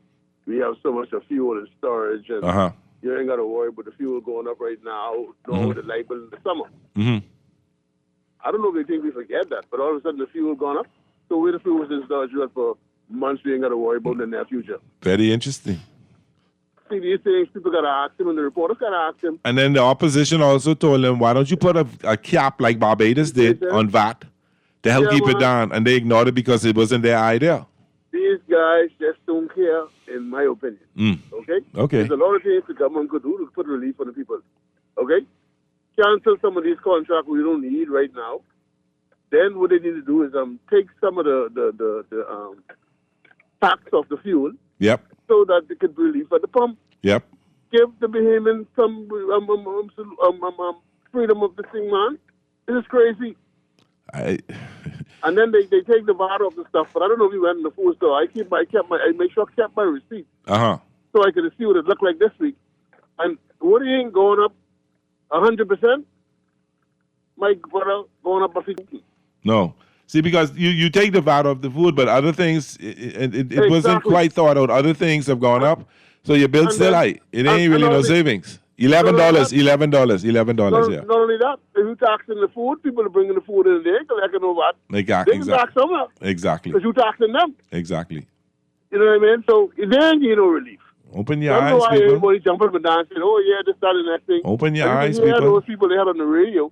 we have so much of fuel in storage and you ain't got to worry about the fuel going up right now, nor with the light bill in the summer. I don't know if they think we forget that, but all of a sudden the fuel gone up. So where the fuel was in storage for months, we ain't got to worry about in the near future. Very interesting. See, these things, people got to ask him, and the reporters got to ask him. And then the opposition also told them, why don't you put a cap like Barbados did on VAT to help keep it down? And they ignored it because it wasn't their idea. These guys just don't care, in my opinion. Okay? There's a lot of things the government could do to put relief on the people. Okay? Cancel some of these contracts we don't need right now. Then what they need to do is take some of the tax off the fuel. Yep. So that they can relief at the pump. Yep. Give the Bahamians some freedom of the thing, man. This is crazy. And then they take the VAT off the stuff, but I don't know if you went in the food store. I make sure I kept my receipt. So I could see what it looked like this week. And what ain't going up 100%? My brother going up a 50. No. See, because you take the VAT off the food, but other things, it wasn't quite thought out. Other things have gone up, so your bill's still high. It ain't really no savings. $11, $11, yeah. Not only that, if you taxing the food, people are bringing the food in there, collecting no VAT. Exactly. They can tax somewhere. Exactly. Because you taxing them. Exactly. You know what I mean? So then you know relief. Open your I don't know eyes, why people. everybody jumping up and down saying, "Oh yeah, this, that, and that thing." Open your eyes, hear people. those people they had on the radio.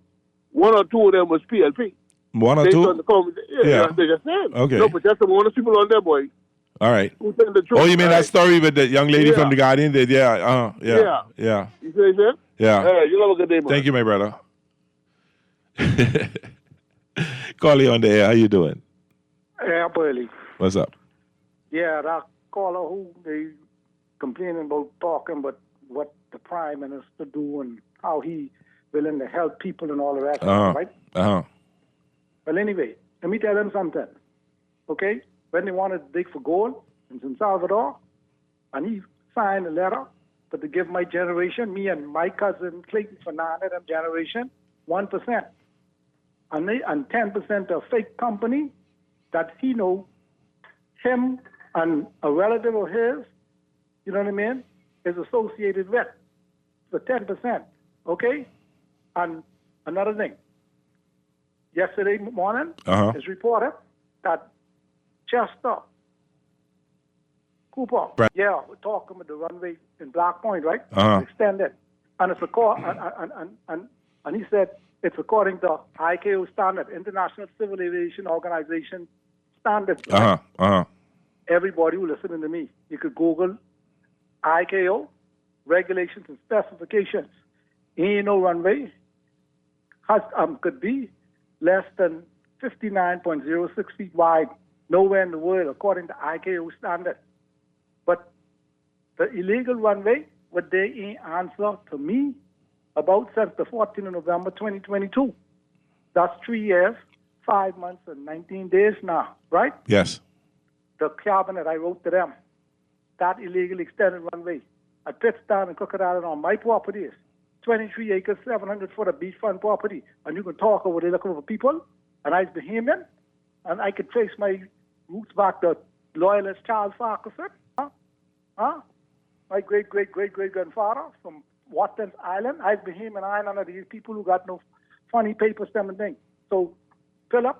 One or two of them was PLP. One or Based two? on the they just said. Okay. No, but just one of the people on there, boy. All right. Who telling the truth? Oh, you mean that story with the young lady Yeah. from the Guardian? Yeah. Yeah. You see what I'm saying? Yeah. Hey, you have a good day, man. Thank you, my brother. Call you on the air. How you doing? Yeah, Burley. What's up? Yeah, that caller who they complaining about talking about what the Prime Minister do and how he willing to help people and all the rest, right? Well, anyway, let me tell them something. Okay? When they wanted to dig for gold in San Salvador, and he signed a letter to give my generation, me and my cousin Clayton Fernandez, them generation, 1%. And 10% of fake company that he know, him and a relative of his, you know what I mean, is associated with. For 10%, okay? And another thing, yesterday morning, it's reported that Chester Cooper, we're talking about the runway in Black Point, right? Extended. And it's and he said it's according to ICAO standard, International Civil Aviation Organization standards. Everybody who listening to me, you could Google ICAO regulations and specifications. Ain't no runway has could be less than 59.06 feet wide. Nowhere in the world, according to ICAO standard. But the illegal runway, what they ain't answer to me about since the 14th of November 2022. That's 3 years, 5 months, and 19 days now, right? Yes. The cabinet, I wrote to them, that illegal extended runway at Pittston and Crooked Island on my property is 23 acres, 700 foot of beachfront property. And you can talk over there looking for people, and I was Bahamian, and I could trace my roots back to loyalist Charles Farquharson. My great-great-great-great-grandfather from Watkins Island. I was Bahamian, I none of these people who got no funny papers, them and things. So Philip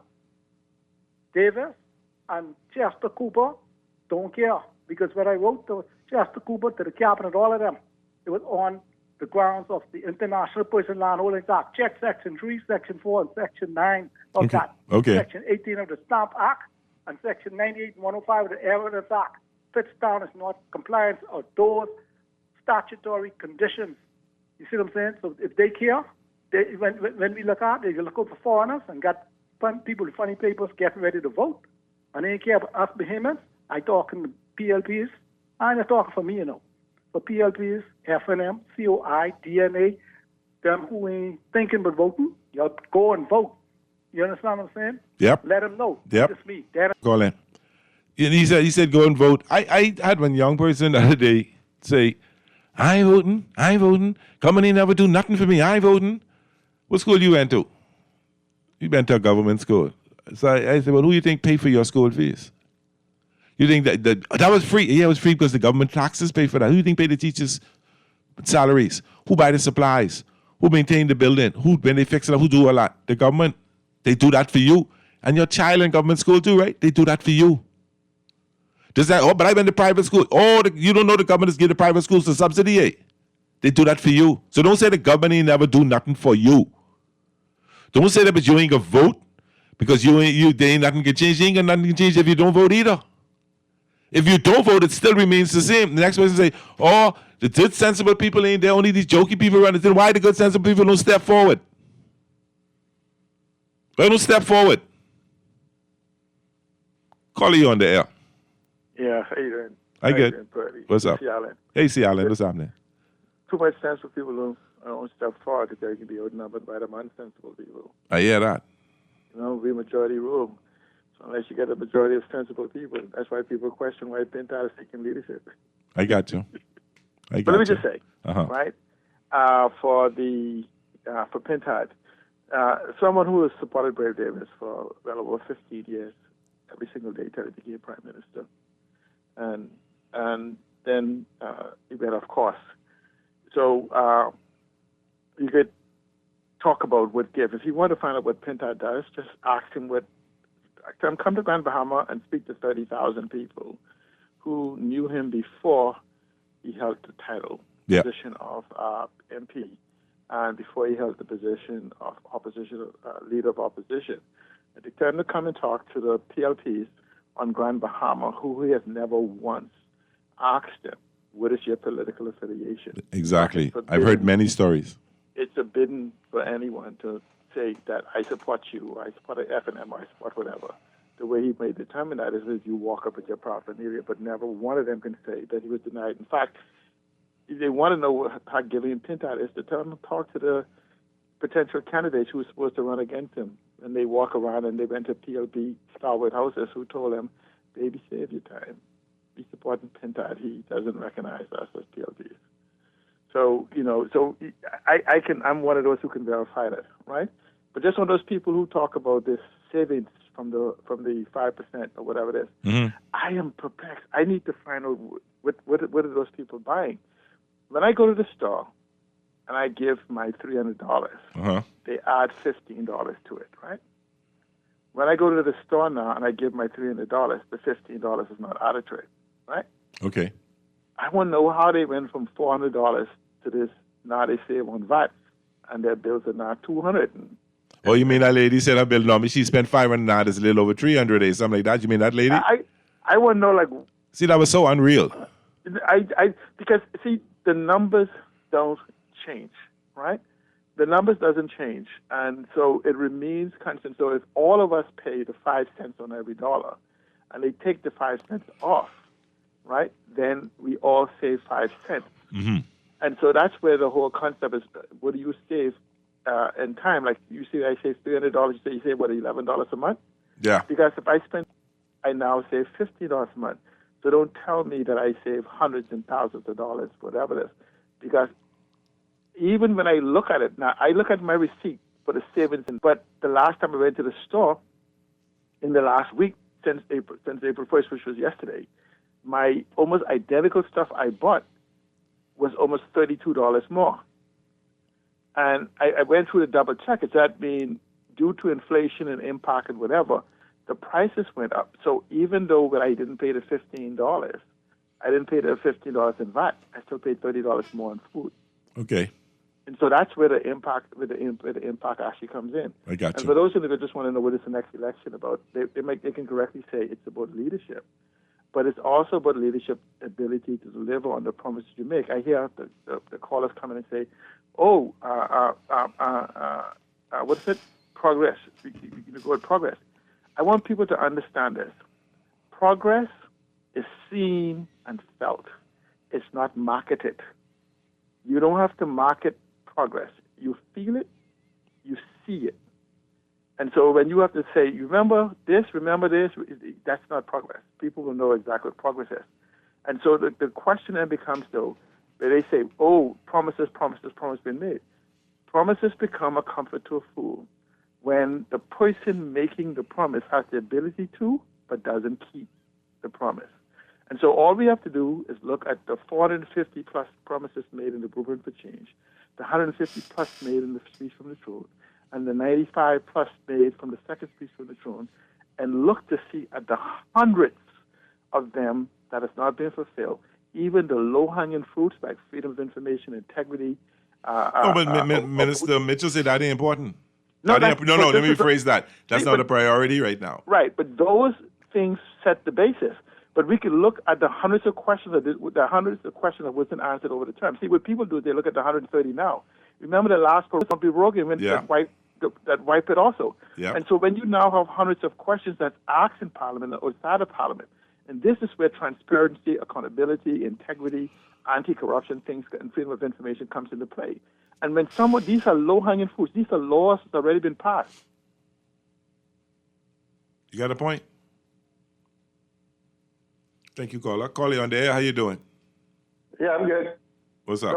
Davis and Chester Cooper don't care, because when I wrote to Chester Cooper, to the cabinet, all of them, it was on the grounds of the International Personal Land Holdings Act. Check Section 3, Section 4, and Section 9 of that. Section 18 of the Stamp Act and Section 98 and 105 of the Evidence Act. Pittston is not compliance of those statutory conditions. You see what I'm saying? So if they care, when we look out, they look out for foreigners and got people with funny papers getting ready to vote. And they ain't care about us Bahamians. I talking to PLPs. I'm not talking for me, you know. For PLPs, FNM, COI, DNA, them who ain't thinking about voting, you go and vote. You understand what I'm saying? Yep. Let them know. Yep. It's me. Call in. He said go and vote. I had one young person the other day say, I ain't voting. Company never do nothing for me. I ain't voting. What school you went to? You went to a government school. So I said, well, who you think pay for your school fees? You think that was free? Yeah, it was free because the government taxes pay for that. Who do you think pay the teachers' salaries? Who buy the supplies? Who maintain the building? When they fix it up, who do all that? The government. They do that for you. And your child in government school too, right? They do that for you. Just that, but I went to private school. You don't know the government is giving the private schools a subsidy, eh? They do that for you. So don't say the government ain't never do nothing for you. Don't say that, but you ain't gonna vote because they ain't nothing can change. You ain't got nothing can change if you don't vote either. If you don't vote, it still remains the same. The next person say, the good sensible people ain't there, only these jokey people around. Then why the good sensible people don't step forward? Why don't step forward? Call you on the air. Yeah, how you doing? I get. What's up? C. Allen. Hey, C. Allen, what's happening? Too much sensible people don't step forward because they can be outnumbered by the unsensible people. I hear that. You know, we majority rule. So unless you get a majority of sensible people, that's why people question why Pintar is taking leadership. I got you. But let me just say, right, for Pintard, someone who has supported Brave Davis for well over 15 years, every single day till he became Prime Minister. And then he went off course. So you could talk about what give. If you want to find out what Pintard does, just ask him come to Grand Bahama and speak to 30,000 people who knew him before he held the title, position of MP, and before he held the position of leader of opposition. And they turned to come and talk to the PLPs on Grand Bahama, who he has never once asked them, what is your political affiliation? Exactly. I've heard many stories. It's forbidden for anyone to say that I support you, or I support FNM, or I support whatever. The way he may determine that is if you walk up with your paraphernalia, but never one of them can say that he was denied. In fact, if they want to know how Gillian Pintadd is, to tell them to talk to the potential candidates who were supposed to run against him. And they walk around and they went to PLP stalwart houses who told them, baby, save your time. Be supporting Pintadd. He doesn't recognize us as PLPs. So, I'm one of those who can verify that, right? But just one of those people who talk about this savings from the 5% or whatever it is, I am perplexed. I need to find out what are those people buying. When I go to the store and I give my $300, they add $15 to it, right? When I go to the store now and I give my $300, the $15 is not added to it, right? Okay. I want to know how they went from $400 to this. Now they save on VAT, and their bills are now $200. Oh, you mean that lady said her bill normally she spent $500, now it's a little over $300 or something like that? You mean that lady? I want to know, like... See, that was so unreal. Because, see, the numbers don't change, right? The numbers doesn't change, and so it remains constant. So if all of us pay the 5 cents on every dollar, and they take the 5 cents off, right, then we all save 5 cents. And so that's where the whole concept is, what do you save in time? Like you say, I save $300, you save, what, $11 a month? Yeah. Because if I now save $50 a month. So don't tell me that I save hundreds and thousands of dollars, whatever it is. Because even when I look at it, now I look at my receipt for the savings, but the last time I went to the store, in the last week, since April 1st, which was yesterday, my almost identical stuff I bought was almost $32 more. And I went through the double check. Does that mean due to inflation and impact and whatever, the prices went up? So even though when I didn't pay the $15, I didn't pay the $15 in VAT, I still paid $30 more in food. Okay. And so that's where the impact, actually comes in. I got and you. for those who just want to know what is the next election about, they can correctly say it's about leadership. But it's also about leadership ability to deliver on the promises you make. I hear the callers come in and say, what is it? Progress. You go with progress. I want people to understand this. Progress is seen and felt. It's not marketed. You don't have to market progress. You feel it, you see it. And so when you have to say, remember this, that's not progress. People will know exactly what progress is. And so the question then becomes, though, where they say, promises been made. Promises become a comfort to a fool when the person making the promise has the ability to, but doesn't keep the promise. And so all we have to do is look at the 450 plus promises made in the Blueprint for Change, the 150 plus made in the Speech from the Throne, and the 95 plus made from the second Speech from the Throne, and look to see at the hundreds of them that has not been fulfilled, even the low-hanging fruits like freedom of information, integrity. Minister Mitchell said that ain't important. No, let me rephrase that. That's not a priority right now. Right, but those things set the basis. But we can look at the hundreds of questions that wasn't answered over the term. See, what people do is they look at the 130 now. Remember the last Bumpy Rogan went that wiped it also. Yeah. And so when you now have hundreds of questions that's asked in Parliament or outside of Parliament, and this is where transparency, accountability, integrity, anti-corruption things, and freedom of information comes into play. And when these are low-hanging fruits, these are laws that have already been passed. You got a point? Thank you, caller. Caller on the air. How you doing? Yeah, I'm good. What's up?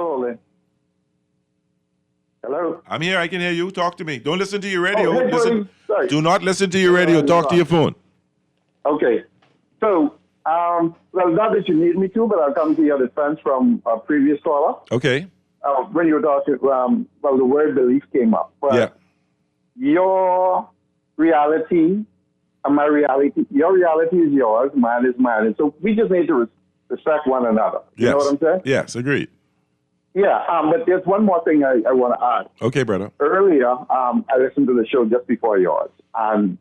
Hello? I'm here. I can hear you. Talk to me. Don't listen to your radio. Oh, hey, do not listen to your radio. Talk to your phone. Okay. So, well, not that you need me to, but I'll come to your defense from a previous caller. Okay. When you were talking, well, the word belief came up. But your reality And my reality, your reality is yours, mine is mine. And so we just need to respect one another. You know what I'm saying? Yes, agreed. Yeah, but there's one more thing I want to add. Okay, brother. Earlier, I listened to the show just before yours, and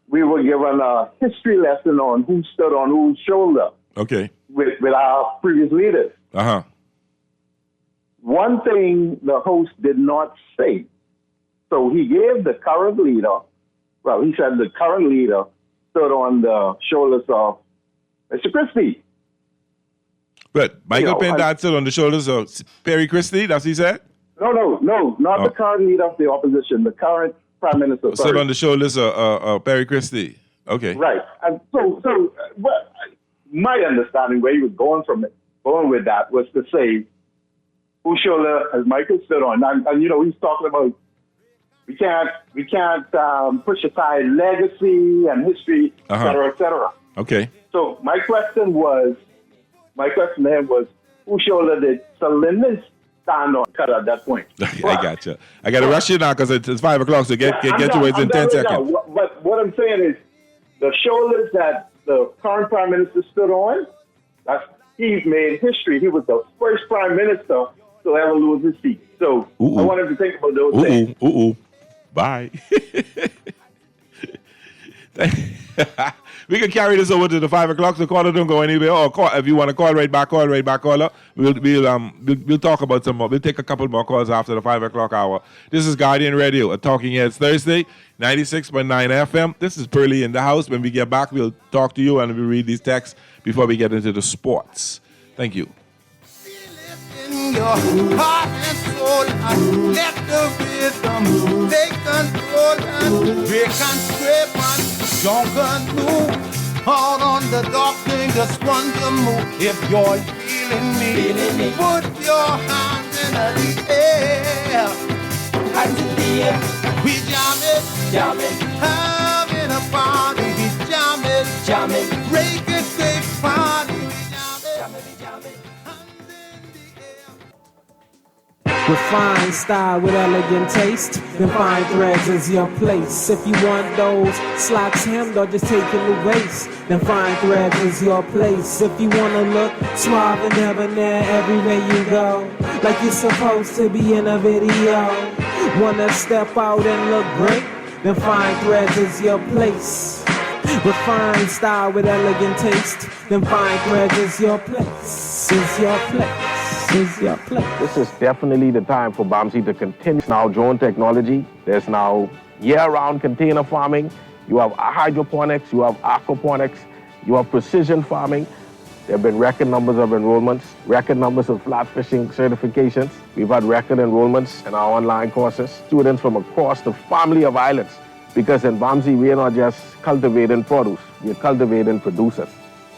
we were given a history lesson on who stood on whose shoulder. Okay. With our previous leaders. Uh-huh. One thing the host did not say. So he gave the current leader, well, he said the current leader stood on the shoulders of Mr. Christie. But Michael Penn stood on the shoulders of Perry Christie, that's what he said? No, not the current leader of the opposition, the current prime minister. Stood on the shoulders of Perry Christie. Okay. Right. And so my understanding where he was going with that was to say, whose shoulder has Michael stood on? And he's talking about we can't push aside legacy and history, et cetera, et cetera. Okay. So my question then was, whose shoulder did Salinas stand on at that point? I gotcha. I got to rush you now because it's 5 o'clock, so get to it in 10 seconds. But what I'm saying is, the shoulders that the current prime minister stood on, he made history. He was the first prime minister to ever lose his seat. So I wanted to think about those things. Bye. We can carry this over to the 5 o'clock, so caller don't go anywhere. Or call, if you want to call right back, caller. We'll talk about some more. We'll take a couple more calls after the 5 o'clock hour. This is Guardian Radio, a Talking Heads Thursday, 96.9 FM. This is Pearly in the house. When we get back, we'll talk to you and we'll read these texts before we get into the sports. Thank you. In your heart and soul, and let the rhythm take control and break and scrape and jump and move. Out on the dark thing, just want to move. If you're feeling me, put your hands in the air. Hands in the air. We jamming, having a party. We jamming, break it, great party. Refined style with elegant taste, then fine threads is your place. If you want those slacks hemmed or just taking the waist, then fine threads is your place. If you wanna look suave and debonair everywhere you go, like you're supposed to be in a video, wanna step out and look great, then fine threads is your place. Refined style with elegant taste, then fine threads is your place, is your place. This is definitely the time for BAMSI to continue. Now drone technology, there's now year-round container farming, you have hydroponics, you have aquaponics, you have precision farming. There have been record numbers of enrollments, record numbers of flat fishing certifications. We've had record enrollments in our online courses. Students from across the family of islands, because in BAMSI we are not just cultivating produce, we are cultivating producers.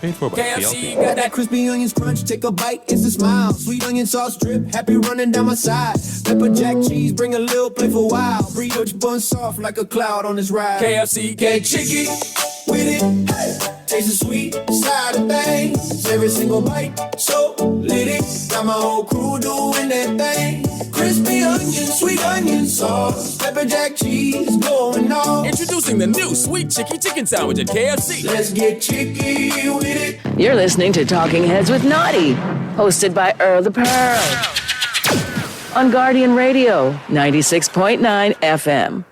Paid for by KFC, got that crispy onions crunch, take a bite, it's a smile. Sweet onion sauce drip, happy running down my side. Pepper jack cheese, bring a little playful wow. Brioche bun soft like a cloud on this ride. KFC, get chicky with it, hey. Taste the sweet side of things. Every single bite, so litty. Got my whole crew doing that thing. Crispy onion, sweet onion sauce. Pepper jack cheese, going on. Introducing the new Sweet Chicky Chicken Sandwich at KFC. Let's get chicky with it. You're listening to Talking Heads with Naughty, hosted by Earl the Pearl. On Guardian Radio, 96.9 FM.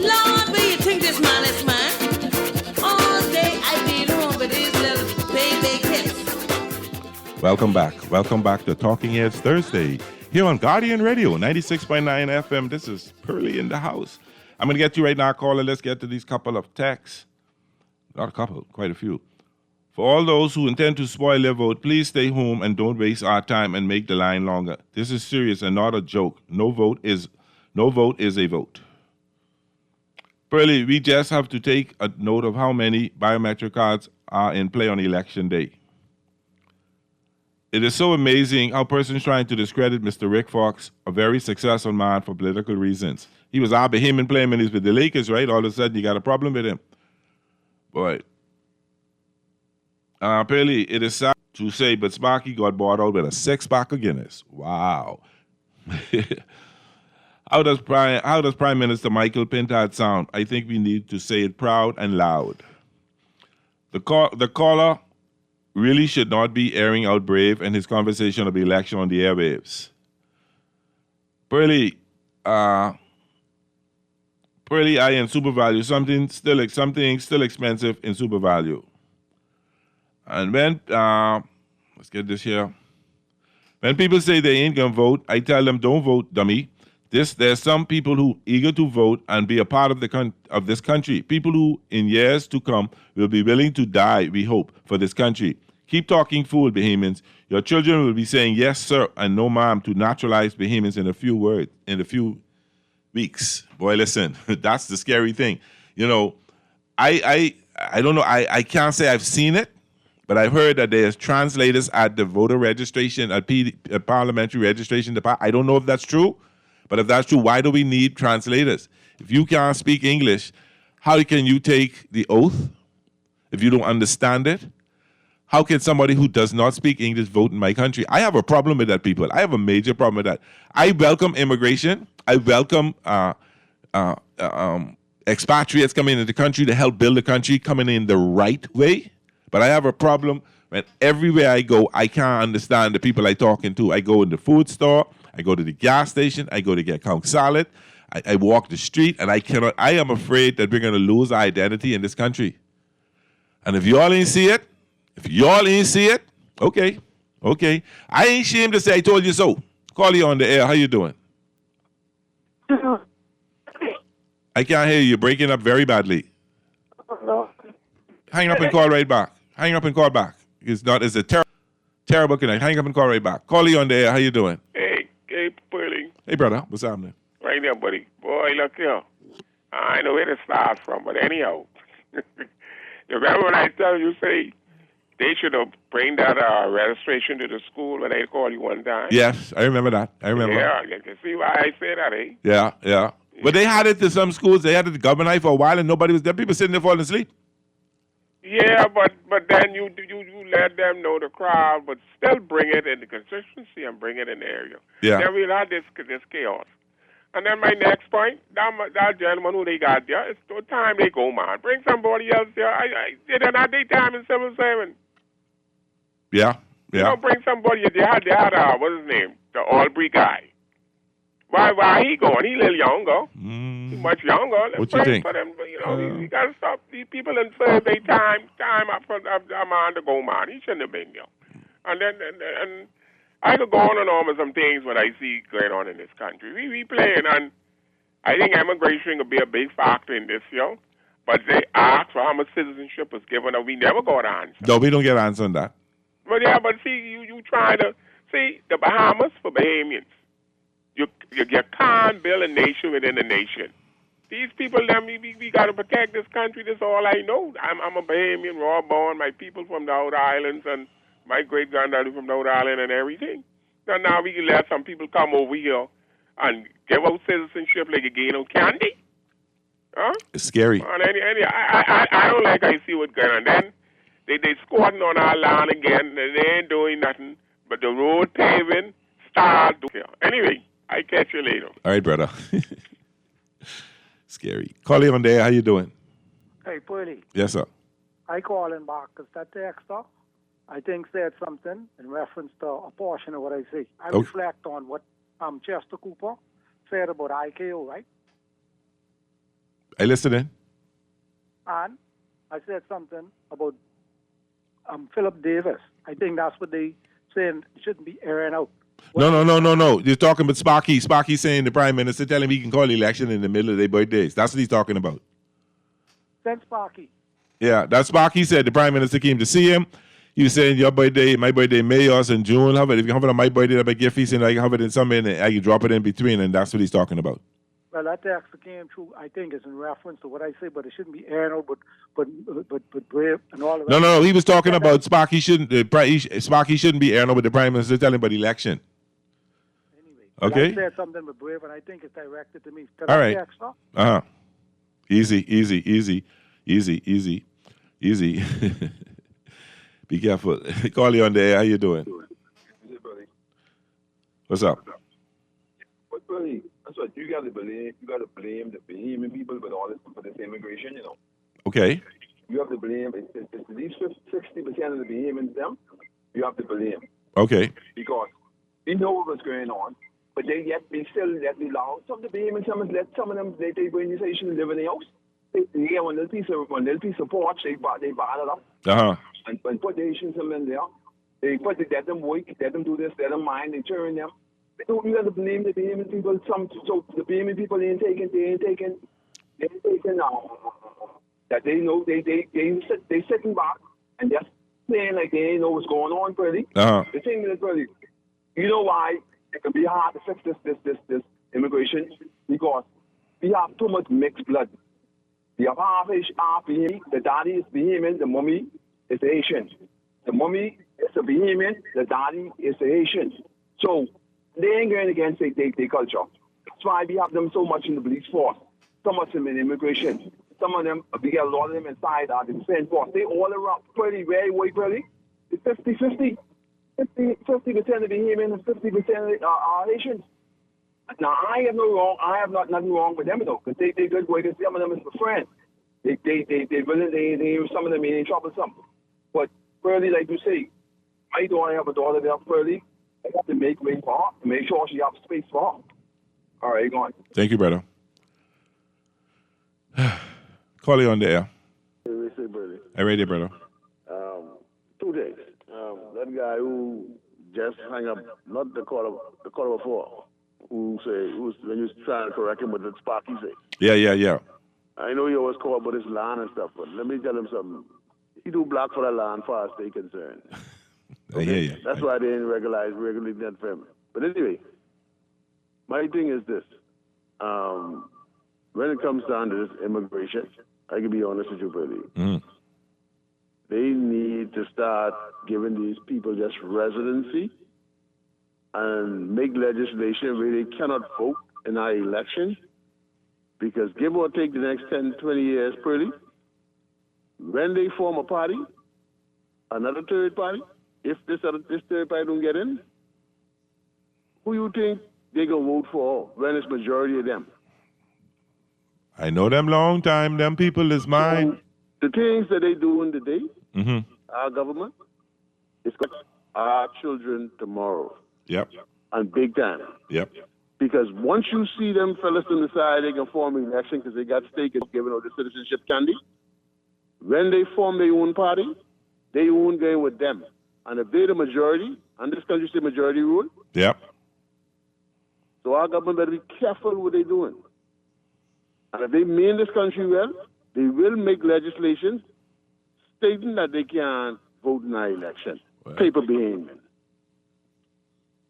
Lord, where you think this man is, man? All day I be home with these little baby kids. Welcome back to Talking Heads Thursday here on Guardian Radio, 96.9 FM. This is Pearly in the house. I'm going to get you right now, caller. Let's get to these couple of texts. Not a couple, quite a few. For all those who intend to spoil their vote, please stay home and don't waste our time and make the line longer. This is serious and not a joke. No vote is a vote. Pearly, we just have to take a note of how many biometric cards are in play on Election Day. It is so amazing how persons trying to discredit Mr. Rick Fox, a very successful man for political reasons. He was our Bahamian player when he's with the Lakers, right? All of a sudden, you got a problem with him. Boy. Apparently, it is sad to say, but Sparky got bought out with a 6-pack of Guinness. Wow. How does Prime Minister Michael Pintard sound? I think we need to say it proud and loud. The caller really should not be airing out Brave and his conversation of the election on the airwaves. Pearly, I in Super Value, something still expensive in Super Value. And when, let's get this here. When people say they ain't gonna vote, I tell them don't vote, dummy. There's some people who eager to vote and be a part of this country. People who, in years to come, will be willing to die, we hope, for this country. Keep talking fool, Bahamians. Your children will be saying yes, sir, and no, ma'am, to naturalized Bahamians in a few weeks. Boy, listen, that's the scary thing. You know, I don't know. I can't say I've seen it, but I've heard that there's translators at the voter registration, at parliamentary registration department. I don't know if that's true. But if that's true, why do we need translators? If you can't speak English, how can you take the oath if you don't understand it? How can somebody who does not speak English vote in my country? I have a problem with that, people. I have a major problem with that. I welcome immigration. I welcome expatriates coming into the country to help build the country, coming in the right way. But I have a problem when everywhere I go, I can't understand the people I'm talking to. I go in the food store, I go to the gas station, I go to get Coke salad, I walk the street, and I am afraid that we're going to lose our identity in this country. And if y'all ain't see it, okay. I ain't ashamed to say I told you so. Call you on the air. How you doing? I can't hear you. You're breaking up very badly. Hang up and call right back. Hang up and call back. It's a terrible connect. Hang up and call right back. Call you on the air. How you doing? Hey, Pearly. Hey, brother. What's happening? Right there, buddy. Boy, look here. I know where to start from, but anyhow. You remember when I tell you, say, they should have bring that registration to the school when they call you one time? Yes, I remember that. Yeah, you can see why I say that, eh? Yeah. But they had it to some schools. They had it to Governor for a while, and nobody was there. People sitting there falling asleep. Yeah, but then you let them know the crowd, but still bring it in the constituency and bring it in the area. Yeah. Then we'll have this chaos. And then my next point, that gentleman who they got there, it's the time they go, man. Bring somebody else there. They didn't have their time in 7-7. Yeah. You know, bring somebody. They had what's his name? The Albury guy. Why he going? He a little younger. He's much younger. What you think? For them, you know, we got to stop these people and serve their time up for a man to go, man. He shouldn't have been there. And then I could go on and on with some things what I see going on in this country. We playing, and I think immigration will be a big factor in this, yo. But they asked for how much citizenship was given, and we never got an answer. No, we don't get an answer on that. But see, you try to see the Bahamas for Bahamians. You can't build a nation within a nation. These people, we got to protect this country. That's all I know. I'm a Bahamian, raw born. My people from the Outer Islands, and my great granddaddy from the Outer Island, and everything. Now we can let some people come over here and give out citizenship like you gain on candy. Huh? It's scary. I don't like I see what's going on. Then they squatting on our land again, and they ain't doing nothing. But the road paving start. Anyway, I catch you later. All right, brother. Scary. Call you on there. How you doing? Hey, Pearly. Yes, sir. I call in back because that texter, I think, said something in reference to a portion of what I say. I reflect on what Chester Cooper said about IKO, right? I listen in. And I said something about Philip Davis. I think that's what they saying it shouldn't be airing out. No. You're talking about Sparky. Sparky saying the Prime Minister telling him he can call the election in the middle of their birthdays. That's what he's talking about. That's Sparky. Yeah, that's Sparky said. The Prime Minister came to see him. He was saying, your birthday, my birthday, May, yours in June. Have it. If you have it on my birthday, I'll give you, and I can have it in some and I can drop it in between, and that's what he's talking about. Well, that text came through, I think, is in reference to what I say, but it shouldn't be airing out, but Brave and all of that. No. He was talking about Sparky shouldn't be airing out with the Prime Minister telling about the election. Okay. I said something with Brave, and I think it's directed to me. All right. Easy. Be careful. Call you on the air. How you doing? What's up? But buddy, That's what you got to blame. You got to blame the Bahamian people with all this for this immigration. You know. Okay. You have to blame. It's these 60% of the Bahamians. Them. You have to blame. Okay. Because we know what was going on, but they still let me allow some of the Bahamians. Some of them they when you say you shouldn't live in the house. They get one little piece of porch. They bought it up. And put the Haitians in there. They let them work, let them do this, let them mine, they turn them. You got to blame the Bahamian people. So the Bahamian people they ain't taking that they know they sitting back and just saying like they ain't know what's going on, pretty. The thing is, pretty, you know why it can be hard to fix this immigration? Because we have too much mixed blood. We have half Bahamian, the daddy is Bahamian, the mommy is Haitian. The mommy is a Bahamian, the daddy is a Haitian. So they ain't going against their culture. That's why we have them so much in the police force, so much in immigration. Some of them, we get a lot of them inside the defense force. They all around pretty, very way pretty. It's 50-50. 50% of Bahamian and 50% are Haitians. Now, I have nothing wrong with them, though, because they good way, because some of them is my friends. They some of them ain't troublesome. But Pearly, like you say, I don't have a daughter there, Pearly. I have to make way for her, to make sure she has space for her. All right, go on. Thank you, brother. Call you on the air. Say, Pearly. I ready, brother. 2 days. That guy who just hung up, not the caller before, who when you was trying to correct him with the spark, he said. Yeah. I know he always call about his land and stuff, but let me tell him something. He do black for the land, far as they concerned. I hear you. That's why they didn't regulate that for him. But anyway, my thing is this. When it comes down to this immigration, I can be honest with you, buddy. They need to start giving these people just residency and make legislation where they cannot vote in our election. Because give or take the next 10, 20 years, pretty, when they form a party, another third party, if this third party don't get in, who you think they gonna vote for when it's majority of them? I know them long time. Them people is mine. So, the things that they doing today, our government, is our children tomorrow. Yep. And big time. Yep. Because once you see them fellas on the side, they can form an election because they got stake in giving out the citizenship candy. When they form their own party, they won't go with them. And if they're the majority, and this country's the majority rule, yep. So our government better be careful what they're doing. And if they mean this country well, they will make legislation stating that they can't vote in our election. Well, paper behavior.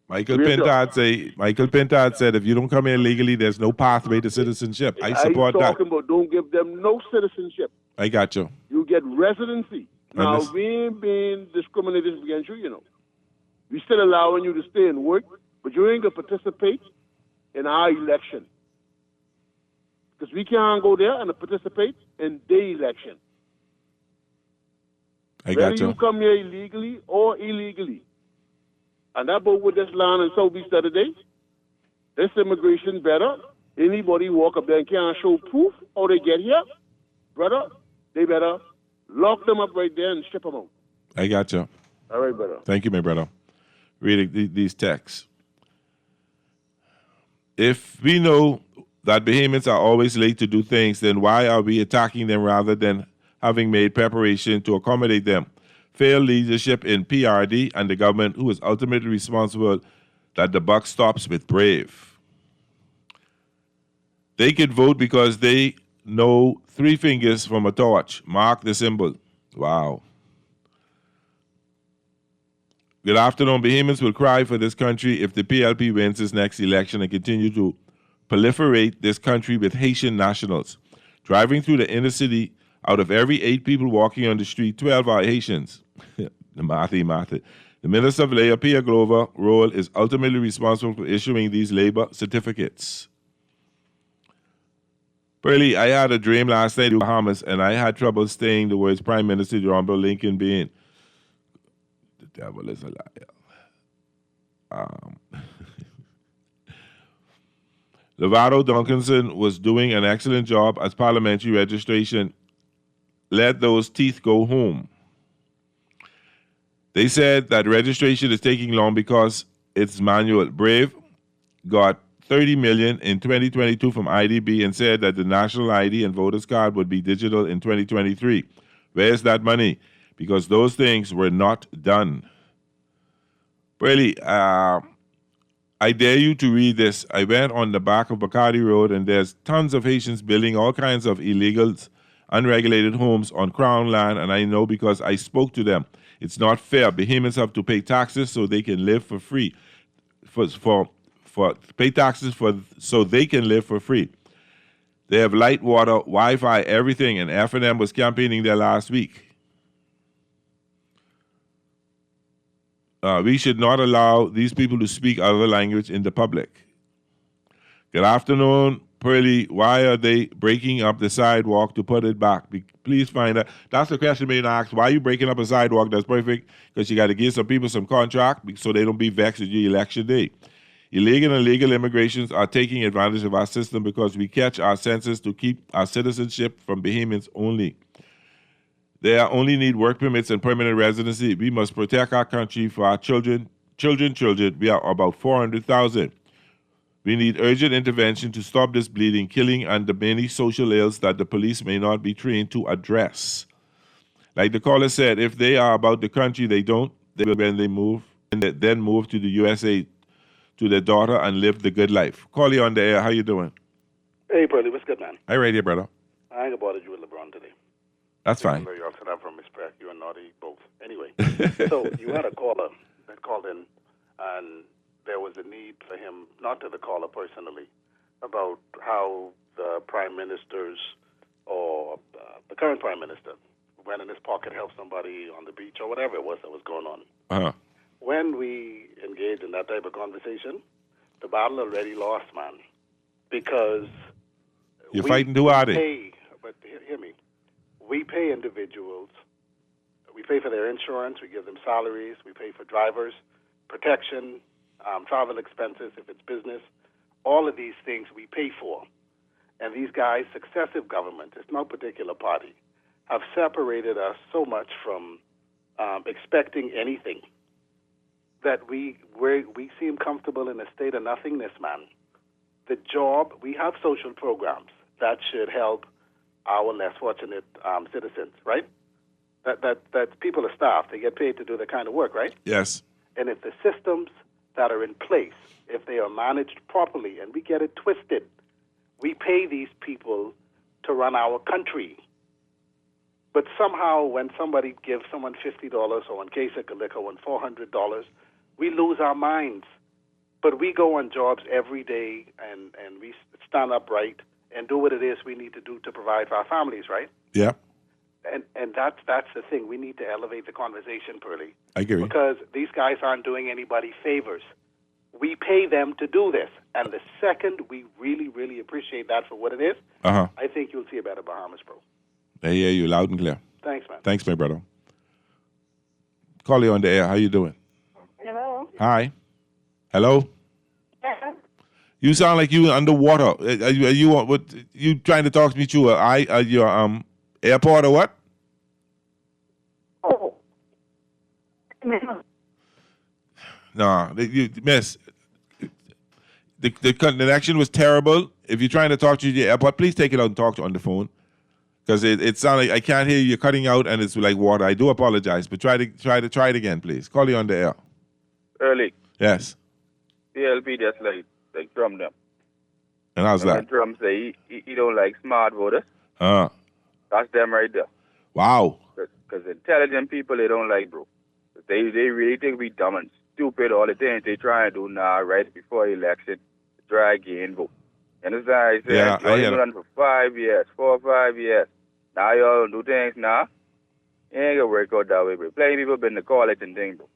Michael Pintard said, if you don't come here legally, there's no pathway to citizenship. I support that. I'm talking about don't give them no citizenship. I got you. You get residency. Now, we ain't being discriminated against you, you know. We still allowing you to stay and work, but you ain't going to participate in our election. Because we can't go there and participate in their election. I got you. Whether you come here illegally or illegally. And that boat with this land in South Beach the other day, this immigration better. Anybody walk up there and can't show proof how they get here, brother, they better lock them up right there and strip them out. I got you. All right, brother. Thank you, my brother. Reading these texts. If we know that Bahamians are always late to do things, then why are we attacking them rather than having made preparation to accommodate them? Failed leadership in PRD and the government, who is ultimately responsible that the buck stops with Brave. They could vote because they know 3 fingers from a torch. Mark the symbol. Wow. Good afternoon. Bahamians will cry for this country if the PLP wins this next election and continue to proliferate this country with Haitian nationals. Driving through the inner city, out of every 8 people walking on the street, 12 are Haitians. The Mathe. The Minister of Labor, Pierre Glover, role is ultimately responsible for issuing these labor certificates. Pearly, I had a dream last night in the Bahamas, and I had trouble saying the words Prime Minister Honorable Lincoln being. The devil is a liar. Lovato Duncanson was doing an excellent job as parliamentary registration. Let those teeth go home. They said that registration is taking long because it's manual. Brave got $30 million in 2022 from IDB and said that the national ID and voters card would be digital in 2023. Where's that money? Because those things were not done. Really, I dare you to read this. I went on the back of Bacardi Road, and there's tons of Haitians building all kinds of illegals, unregulated homes on Crown land, and I know because I spoke to them. It's not fair. Bahamians have to pay taxes so they can live for free. Pay taxes so they can live for free. They have light, water, Wi-Fi, everything, and F&M was campaigning there last week. We should not allow these people to speak other language in the public. Good afternoon, Pearlie. Why are they breaking up the sidewalk to put it back? Please find out. That's the question being asked. Why are you breaking up a sidewalk? That's perfect, because you got to give some people some contract so they don't be vexed at your election day. Illegal and legal immigrations are taking advantage of our system because we catch our census to keep our citizenship from Bahamians only. They only need work permits and permanent residency. We must protect our country for our children. We are about 400,000. We need urgent intervention to stop this bleeding, killing, and the many social ills that the police may not be trained to address. Like the caller said, if they are about the country, they will when they move, and then move to the USA to their daughter and live the good life. Call you on the air. How you doing? Hey, Pearlie, what's good, man? Hi, right here, brother. I ain't gonna bother you with LeBron today. That's fine. Very often I'm from respect. You and Naughty both. Anyway, so you had a caller that called in, and there was a need for him, not to the caller personally, about how the prime ministers or the current prime minister went in his pocket, helped somebody on the beach or whatever it was that was going on. Uh-huh. When we engage in that type of conversation, the battle already lost, man, because you're fighting too hard. But hear me. We pay individuals, we pay for their insurance, we give them salaries, we pay for drivers, protection, travel expenses if it's business. All of these things we pay for. And these guys, successive governments, it's no particular party, have separated us so much from expecting anything that we seem comfortable in a state of nothingness, man. The job, we have social programs that should help our less fortunate citizens, right? That people are staffed. They get paid to do the kind of work, right? Yes. And if the systems that are in place, if they are managed properly, and we get it twisted, we pay these people to run our country. But somehow when somebody gives someone $50 or one case of liquor or $400, we lose our minds. But we go on jobs every day and we stand upright and do what it is we need to do to provide for our families, right? Yeah. And that's the thing. We need to elevate the conversation, Pearlie. I agree. Because these guys aren't doing anybody favors. We pay them to do this. And the second we really, really appreciate that for what it is, I think you'll see a better Bahamas, bro. I hear you loud and clear. Thanks, man. Thanks, my brother. Call you on the air. How you doing? Hello. Hi. Hello. Yeah. You sound like you underwater. Are you trying to talk to me through your airport or what? Oh. No, miss. The connection was terrible. If you're trying to talk to your airport, please take it out and talk to on the phone. Because it sounds like I can't hear you. You're cutting out and it's like water. I do apologize, but try it again, please. Call you on the air. Early. Yes. PLP just like Trump them. And how's that? Trump say he don't like smart voters. That's them right there. Wow. Because intelligent people they don't like, bro. They really think we dumb and stupid all the things they try and do now right before election to try again vote. You understand? I said, yeah, y'all been running for 5 years, 4 or 5 years. Now y'all do things now. It ain't gonna work out that way, bro. Plenty people been to college and things, bro.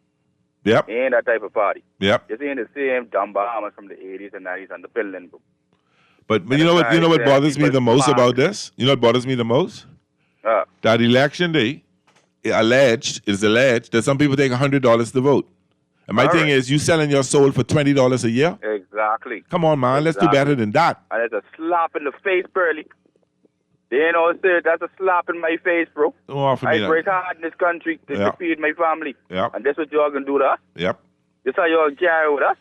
Yep. It ain't that type of party. Yep. This ain't the same dumb Bahamas from the 80s and 90s and the building, bro. But you know what bothers me the most about this? You know what bothers me the most? That election day, it's alleged that some people take $100 to vote. And my thing is, you selling your soul for $20 a year? Exactly. Come on, man. Let's do better than that. And it's a slap in the face, Pearly. You know, sir, that's a slap in my face, bro. Don't offer me I that. work hard in this country to feed my family. Yep. And that's what y'all gonna do to us? Yep. This how y'all carry with us?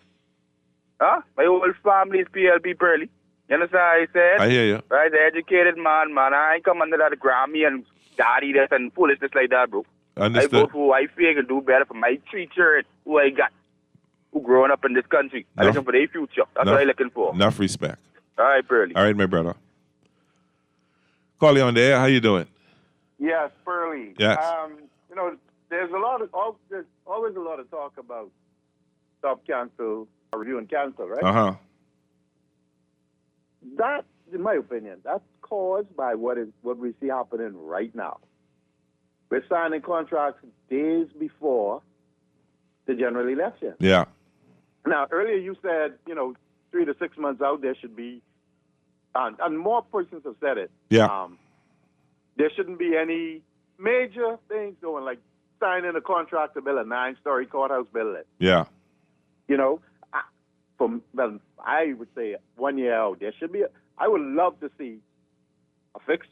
Huh? My whole family is PLP, Pearly. You understand what I said? I hear you. Right, the educated man. I ain't come under that Grammy and daddy this and foolishness like that, bro. Understood. I vote for who I feel can do better for my three children who I got, who growing up in this country. I'm looking for their future. That's what I'm looking for. Enough respect. All right, Pearly. All right, my brother. Call you on the air. How you doing? Yes, Pearly. Yes. You know, there's always a lot of talk about stop, cancel, review, and cancel, right? Uh-huh. That, in my opinion, that's caused by what we see happening right now. We're signing contracts days before the general election. Yeah. Now, earlier you said, 3 to 6 months out there should be, and more persons have said it. Yeah. There shouldn't be any major things going, like signing a contract to build a 9-story courthouse building. Yeah. I would say 1 year out. There should be. I would love to see a fixed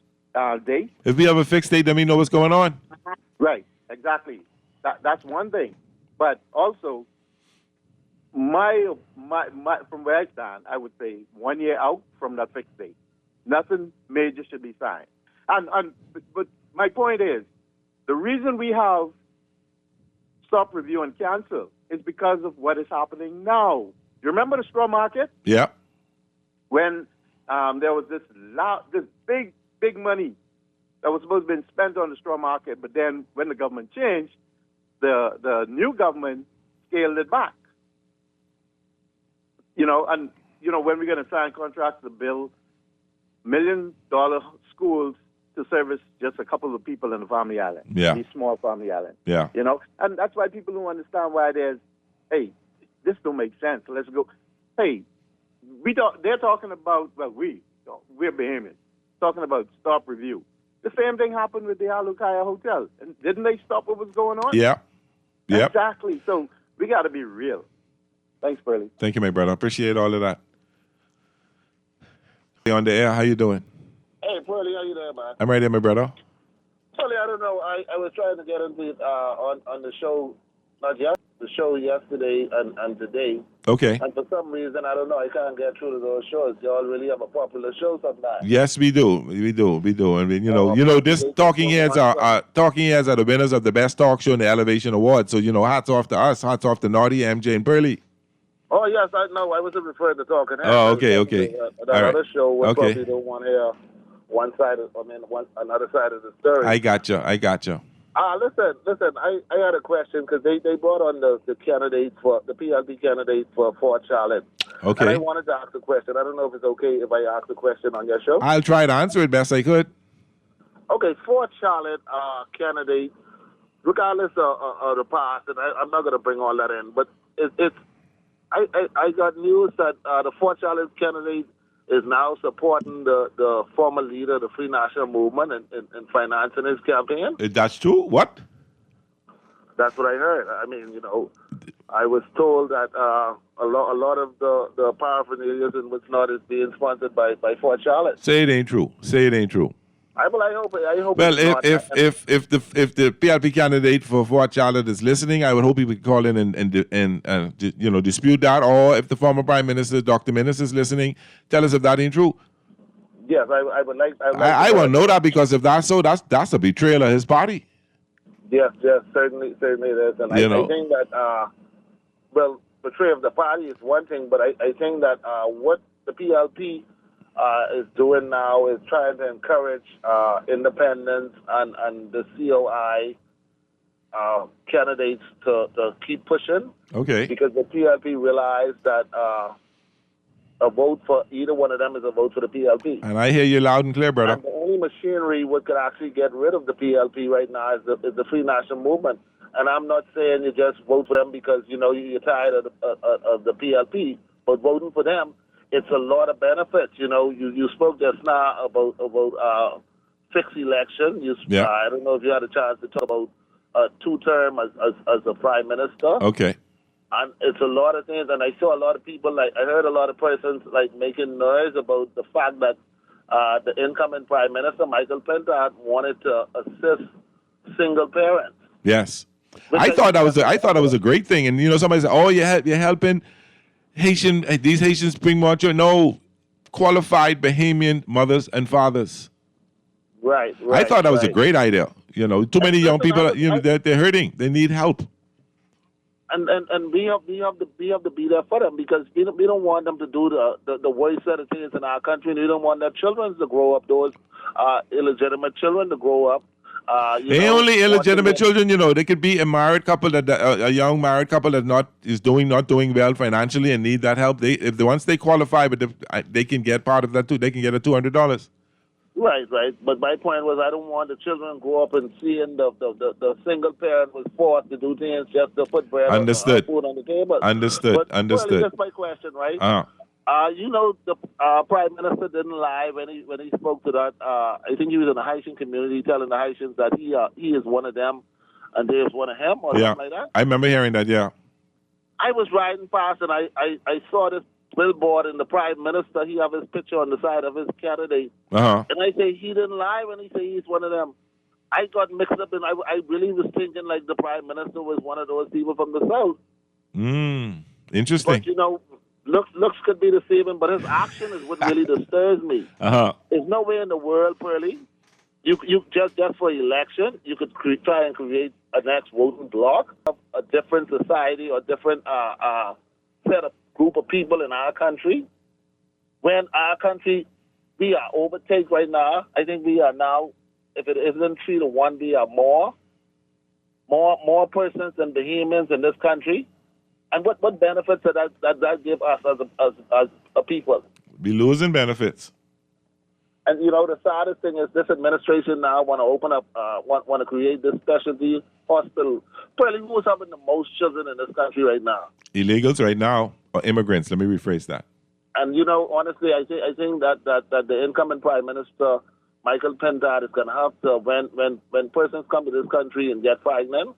date. If we have a fixed date, then we know what's going on. Right. Exactly. That's one thing. But also, my from where I stand, I would say 1 year out from that fixed date, nothing major should be signed. But my point is, the reason we have stop, review, and cancel is because of what is happening now. You remember the straw market? Yeah. When there was this big money that was supposed to be spent on the straw market, but then when the government changed, the new government scaled it back. When we're going to sign contracts to build $1 million schools to service just a couple of people in the family island. Yeah. These small family islands. Yeah. And that's why people don't understand why hey, this don't make sense. Let's go. Hey, they're talking about, we're Bahamians, talking about stop, review. The same thing happened with the Alukaya Hotel. And didn't they stop what was going on? Yeah. Yep. Exactly. So we got to be real. Thanks, Pearly. Thank you, my brother. Appreciate all of that. On the air, how you doing? Hey, Pearly, how you doing, man? I'm right there, my brother. Pearly, I don't know. I was trying to get into it on the show, not yet, the show yesterday and today. Okay. And for some reason, I don't know, I can't get through to those shows. Y'all really have a popular show sometimes. Yes, we do. We do. I mean, this Talking Heads are the winners of the best talk show in the Elevation Award. So, hats off to us. Hats off to Naughty, MJ, and Pearly. Oh, yes, I know. I wasn't referring to Talking Heads. Oh, okay. That other show where probably don't want to hear another side of the story. I got you. Listen. I had a question because they brought on the candidate for the PLP candidate for Fort Charlotte. Okay. And I wanted to ask a question. I don't know if it's okay if I ask a question on your show. I'll try to answer it best I could. Okay, Fort Charlotte candidate, regardless of the past, and I'm not going to bring all that in, but I got news that the Fort Charlotte candidate is now supporting the former leader of the Free National Movement and financing his campaign. That's true? What? That's what I heard. I mean, I was told that a lot of the paraphernalia in what's not is being sponsored by Fort Charlotte. Say it ain't true. I hope. Well, it's if the PLP candidate for Fort Charlotte is listening, I would hope he would call in and dispute that. Or if the former Prime Minister, Dr. Minnis, is listening, tell us if that ain't true. Yes, I would like. I want to know that, because if that's so, that's a betrayal of his party. Yes, certainly it is, and I think that betrayal of the party is one thing, but I think that what the PLP is doing now is trying to encourage independents and the COI candidates to keep pushing. Okay. Because the PLP realized that a vote for either one of them is a vote for the PLP. And I hear you loud and clear, brother. And the only machinery what could actually get rid of the PLP right now is the Free National Movement. And I'm not saying you just vote for them because you're tired of the PLP, but voting for them, it's a lot of benefits. You spoke just now about fixed election. I don't know if you had a chance to talk about 2 term as a prime minister. Okay. And it's a lot of things, and I saw a lot of people, I heard a lot of persons, making noise about the fact that the incoming Prime Minister, Michael Pintard, wanted to assist single parents. Yes. I thought that was a great thing. And, somebody said, oh, you're helping these Haitians bring more children. No, qualified Bahamian mothers and fathers. Right. I thought that was a great idea. Too many young people, they're hurting. They need help. And we have to be there for them, because we don't want them to do the worst set of things in our country. We don't want their children to grow up, those illegitimate children to grow up. They only illegitimate children, they could be a married couple a young married couple that not doing well financially and need that help. Once they qualify, but they can get part of that too. They can get $200. Right. But my point was, I don't want the children grow up and seeing the single parent was forced to do things just to put bread or food on the table. Understood. Well, that's my question, right? The Prime Minister didn't lie when he spoke to that. I think he was in the Haitian community telling the Haitians that he is one of them and they is one of him or something like that. I remember hearing that, yeah. I was riding past and I saw this billboard and the Prime Minister, he have his picture on the side of his candidate. Uh-huh. And I say, he didn't lie when he said he's one of them. I got mixed up and I really was thinking like the Prime Minister was one of those people from the South. Interesting. But, looks could be deceiving, but his action is what really disturbs me. Uh-huh. There's no way in the world, Pearlie, you just for election, you could try and create a next voting bloc of a different society or different set of group of people in our country. When our country, we are overtake right now. I think we are now, if it isn't 3-1, we are more persons than Bahamians in this country. And what benefits does that give us as a people? Be losing benefits. And the saddest thing is this administration now want to open up, want to create this specialty hospital. Probably who's having the most children in this country right now? Illegals right now, or immigrants? Let me rephrase that. And honestly, I think that the incoming Prime Minister Michael Pintard is going to have to, when persons come to this country and get pregnant,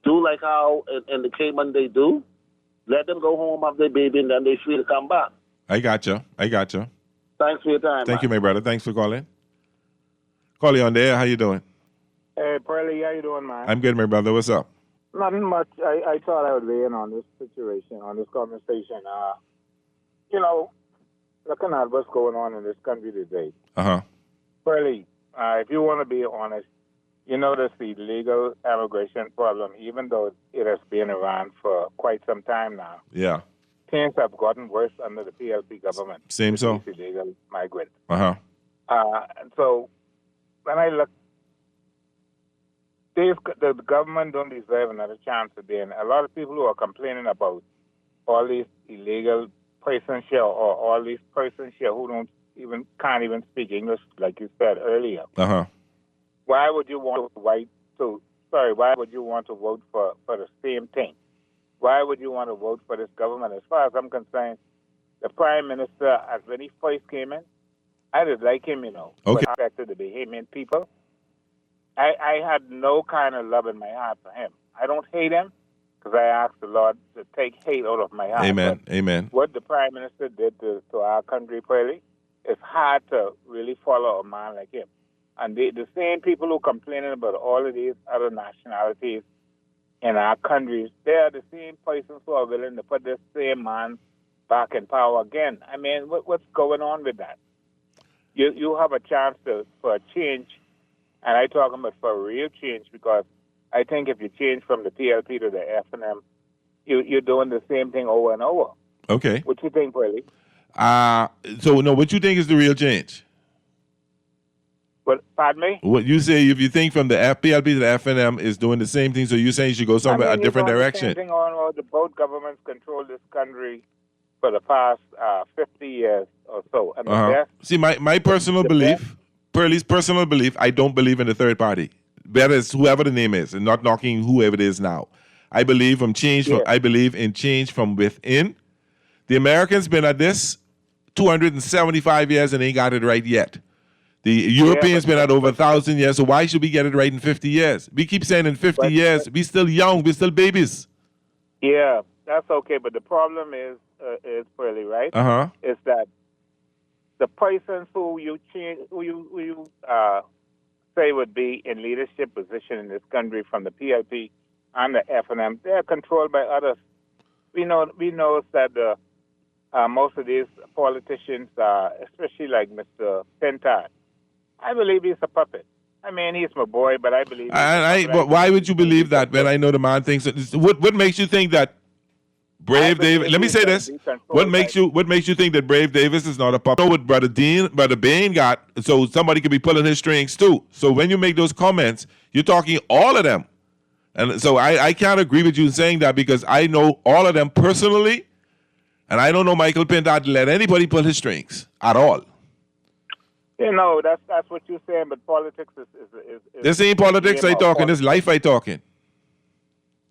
do like how in the Cayman they do. Let them go home, have their baby, and then they're free to come back. I gotcha. Thanks for your time. Thank you, my brother. Thanks for calling. Callie on there. How you doing? Hey, Pearlie, how you doing, man? I'm good, my brother. What's up? Nothing much. I thought I would weigh in on this situation, on this conversation. Looking at what's going on in this country today. Uh-huh. Pearlie, if you want to be honest, there's the illegal immigration problem, even though it has been around for quite some time now. Yeah. Things have gotten worse under the PLP government. Same so. Illegal migrants. Uh-huh. And so when I look, the government don't deserve another chance again. A lot of people who are complaining about all these illegal persons here or all these persons here who can't even speak English, like you said earlier. Uh-huh. Why would you want to vote for the same thing? Why would you want to vote for this government? As far as I'm concerned, the Prime Minister, as when he first came in, I did like him, Okay. With respect to the Bahamian people. I had no kind of love in my heart for him. I don't hate him because I asked the Lord to take hate out of my heart. Amen. What the Prime Minister did to our country, Pearlie, it's hard to really follow a man like him. And the same people who complaining about all of these other nationalities in our countries, they are the same persons who are willing to put this same man back in power again. I mean, what's going on with that? You have a chance for a change, and I'm talking about for a real change, because I think if you change from the PLP to the F&M, you're doing the same thing over and over. Okay. What you think, Pearlie? What you think is the real change? What, pardon me? What you say, if you think from the PLP to the F&M is doing the same thing, so you're saying you should go somewhere a different direction. The same thing on both governments control this country for the past 50 years or so. And See, my personal belief, Pearlie's personal belief, I don't believe in the third party. That is whoever the name is, and not knocking whoever it is now. I believe I believe in change from within. The Americans been at this 275 years and ain't got it right yet. The Europeans been at over 1,000 years, so why should we get it right in 50 years? We keep saying in 50 years, we still young, we still babies. Yeah, That's okay, but the problem is Pearly, right? Is that the persons who you say would be in leadership position in this country, from the PLP and the FNM, they are controlled by others. We know that most of these politicians, especially like Mr. Pentard, I believe he's a puppet. I mean, he's my boy, but I believe. But why would you believe that when I know the man thinks? What makes you think that Brave Davis? Let me say this: what makes you think that Brave Davis is not a puppet? What Brother Bain got, so somebody could be pulling his strings too. So when you make those comments, you're talking all of them, and so I can't agree with you saying that, because I know all of them personally, and I don't know Michael Pentard to let anybody pull his strings at all. You know, that's what you're saying, but politics is this ain't politics I talking, this life I talking.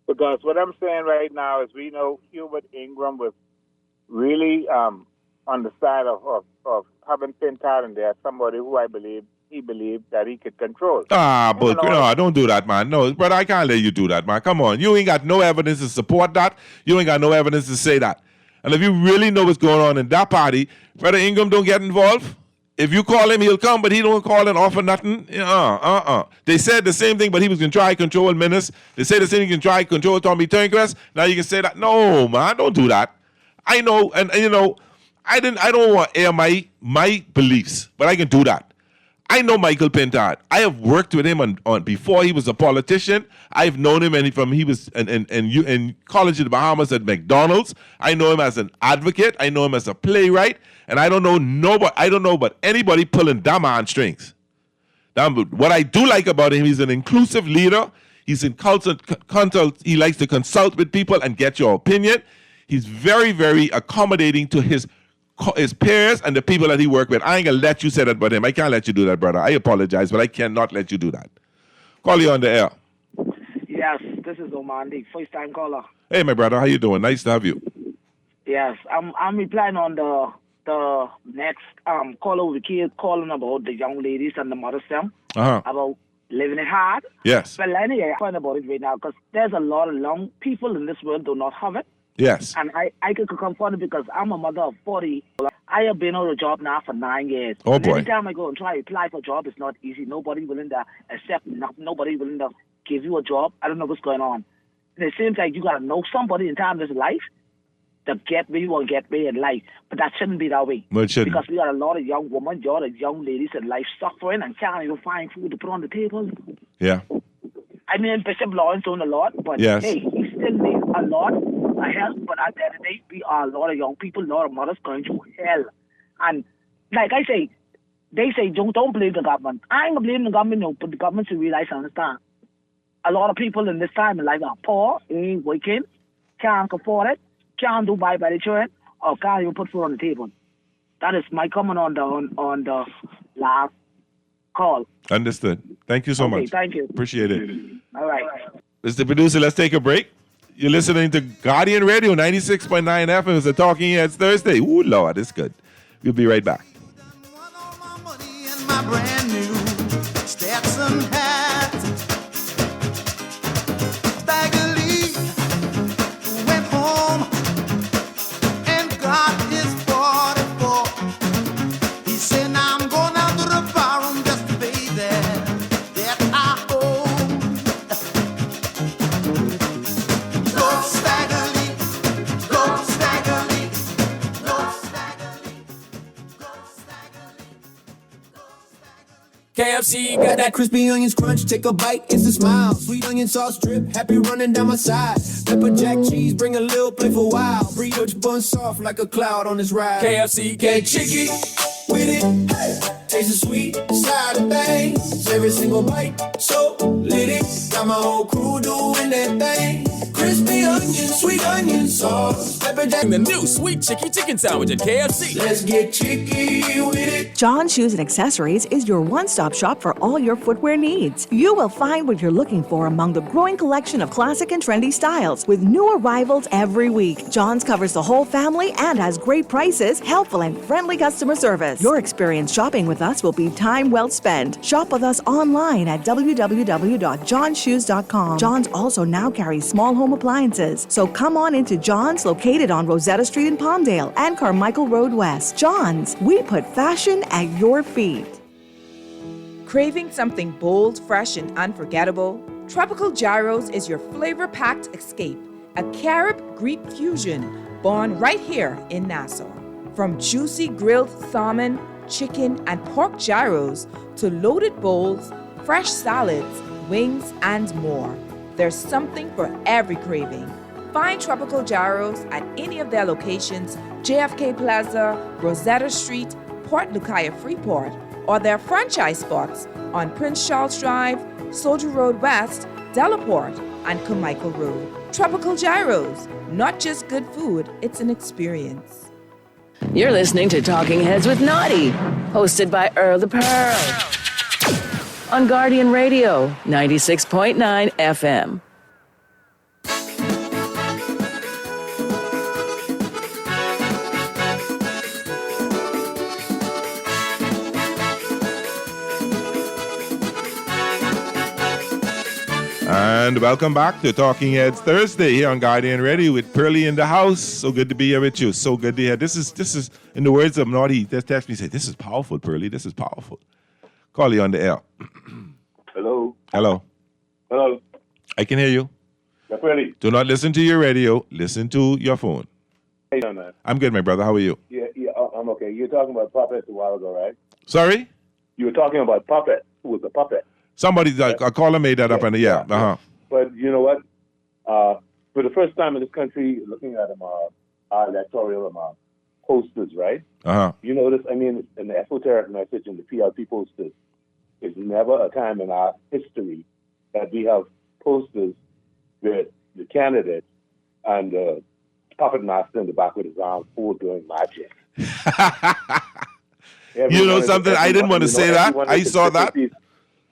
Because what I'm saying right now is, we know Hubert Ingram was really on the side of having Pentard in there, somebody who he believed that he could control. But no, don't do that, man. No, brother, I can't let you do that, man. Come on. You ain't got no evidence to support that. You ain't got no evidence to say that. And if you really know what's going on in that party, Brother Ingram don't get involved. If you call him, he'll come, but he don't call and offer nothing. They said the same thing, but he was going to try control Menace. They said the same thing, he can try control Tommy Turnquest. Now you can say that. No, man, don't do that. I know, and you know, I don't want to air my beliefs, but I can do that. I know Michael Pentard. I have worked with him on before he was a politician. I've known him he was in college in the Bahamas at McDonald's. I know him as an advocate. I know him as a playwright. And I don't know about anybody pulling that man strings. Now, what I do like about him, he's an inclusive leader. He's in he likes to consult with people and get your opinion. He's very, very accommodating to his peers and the people that he work with. I ain't gonna let you say that about him. I can't let you do that, brother. I apologize, but I cannot let you do that. Call you on the air. Yes, this is Omandi, first time caller. Hey, my brother, how you doing? Nice to have you. Yes, I'm replying on the next caller we keep calling about the young ladies and the mothers them about living it hard. Yes. Well, anyway, I'm talking about it right now because there's a lot of young people in this world do not have it. Yes. And I can confirm it because I'm a mother of 40. I have been on a job now for 9 years. Oh, boy. Every time I go and try to apply for a job, it's not easy. Nobody willing to accept nothing. Nobody willing to give you a job. I don't know what's going on. And it seems like you got to know somebody in time of this life to get where you want to get where in life. But that shouldn't be that way. Well, it shouldn't. Because we got a lot of young women, a lot of young ladies in life suffering and can't even find food to put on the table. Yeah. I mean, Bishop Lawrence doing a lot, but yes. Hey, he still needs a lot of help. But at the end of the day, we are a lot of young people, a lot of mothers going through hell. And like I say, they say don't blame the government. I ain't gonna blame the government, no, but the government should realize and understand. A lot of people in this time in life are poor, ain't working, can't afford it, can't do buy the children, or can't even put food on the table. That is my comment on the last call. Understood. Thank you so much. Thank you. Appreciate it. All right. Mr. Producer, let's take a break. You're listening to Guardian Radio 96.9 FM. It's a Talking Heads Thursday. Ooh, Lord, it's good. We'll be right back. My brand new Stetson hat. Stagger Lee went home and got his 44. He said, now I'm going out to the barroom just to pay that I owe. Go Stagger Lee, go Stagger Lee, go Stagger Lee, go Stagger Lee. KFC got that crispy onions crunch, take a bite, it's a smile. Sweet onion sauce drip, happy running down my side. Pepper jack cheese, bring a little playful wow. Burrito bun soft like a cloud on this ride. KFC, get chicky with it, hey. Taste the sweet side of things. Every single bite, so lit it. Got my whole crew doing that thing. Crispy onion, sweet onion sauce. Pepper Jack. The new sweet chicken sandwich at KFC. Let's get chicky with it. John Shoes and Accessories is your one-stop shop for all your footwear needs. You will find what you're looking for among the growing collection of classic and trendy styles with new arrivals every week. John's covers the whole family and has great prices, helpful and friendly customer service. Your experience shopping with us will be time well spent. Shop with us online at www.johnshoes.com. John's also now carries small home appliances, so come on into John's, located on Rosetta Street in Palmdale and Carmichael Road West. John's, we put fashion at your feet. Craving something bold, fresh, and unforgettable? Tropical Gyros is your flavor-packed escape, a Carib-Greek fusion born right here in Nassau. From juicy grilled salmon, chicken, and pork gyros to loaded bowls, fresh salads, wings, and more. There's something for every craving. Find Tropical Gyros at any of their locations, JFK Plaza, Rosetta Street, Port Lucaya Freeport, or their franchise spots on Prince Charles Drive, Soldier Road West, Delaport, and Carmichael Road. Tropical Gyros, not just good food, it's an experience. You're listening to Talking Heads with Naughty, hosted by Earl the Pearl. On Guardian Radio, 96.9 FM. And welcome back to Talking Heads Thursday here on Guardian Radio with Pearlie in the house. So good to be here with you. So good to hear. This is in the words of Naughty, just text me say, this is powerful, Pearlie. This is powerful. Call you on the air. Hello. Hello. Hello. I can hear you. Yeah, Pearlie. Do not listen to your radio. Listen to your phone. Hey, man. I'm good, my brother. How are you? Yeah, I'm okay. You were talking about puppets a while ago, right? Sorry? You were talking about puppet. Who was the puppet? Somebody, a caller made that up, and yeah. But you know what? For the first time in this country, looking at our electoral posters, right? You notice, I mean, in the esoteric message in the PLP posters, there's never a time in our history that we have posters with the candidate and the puppet master in the back with his arms full doing magic. You know something? I didn't want to say that. I saw that.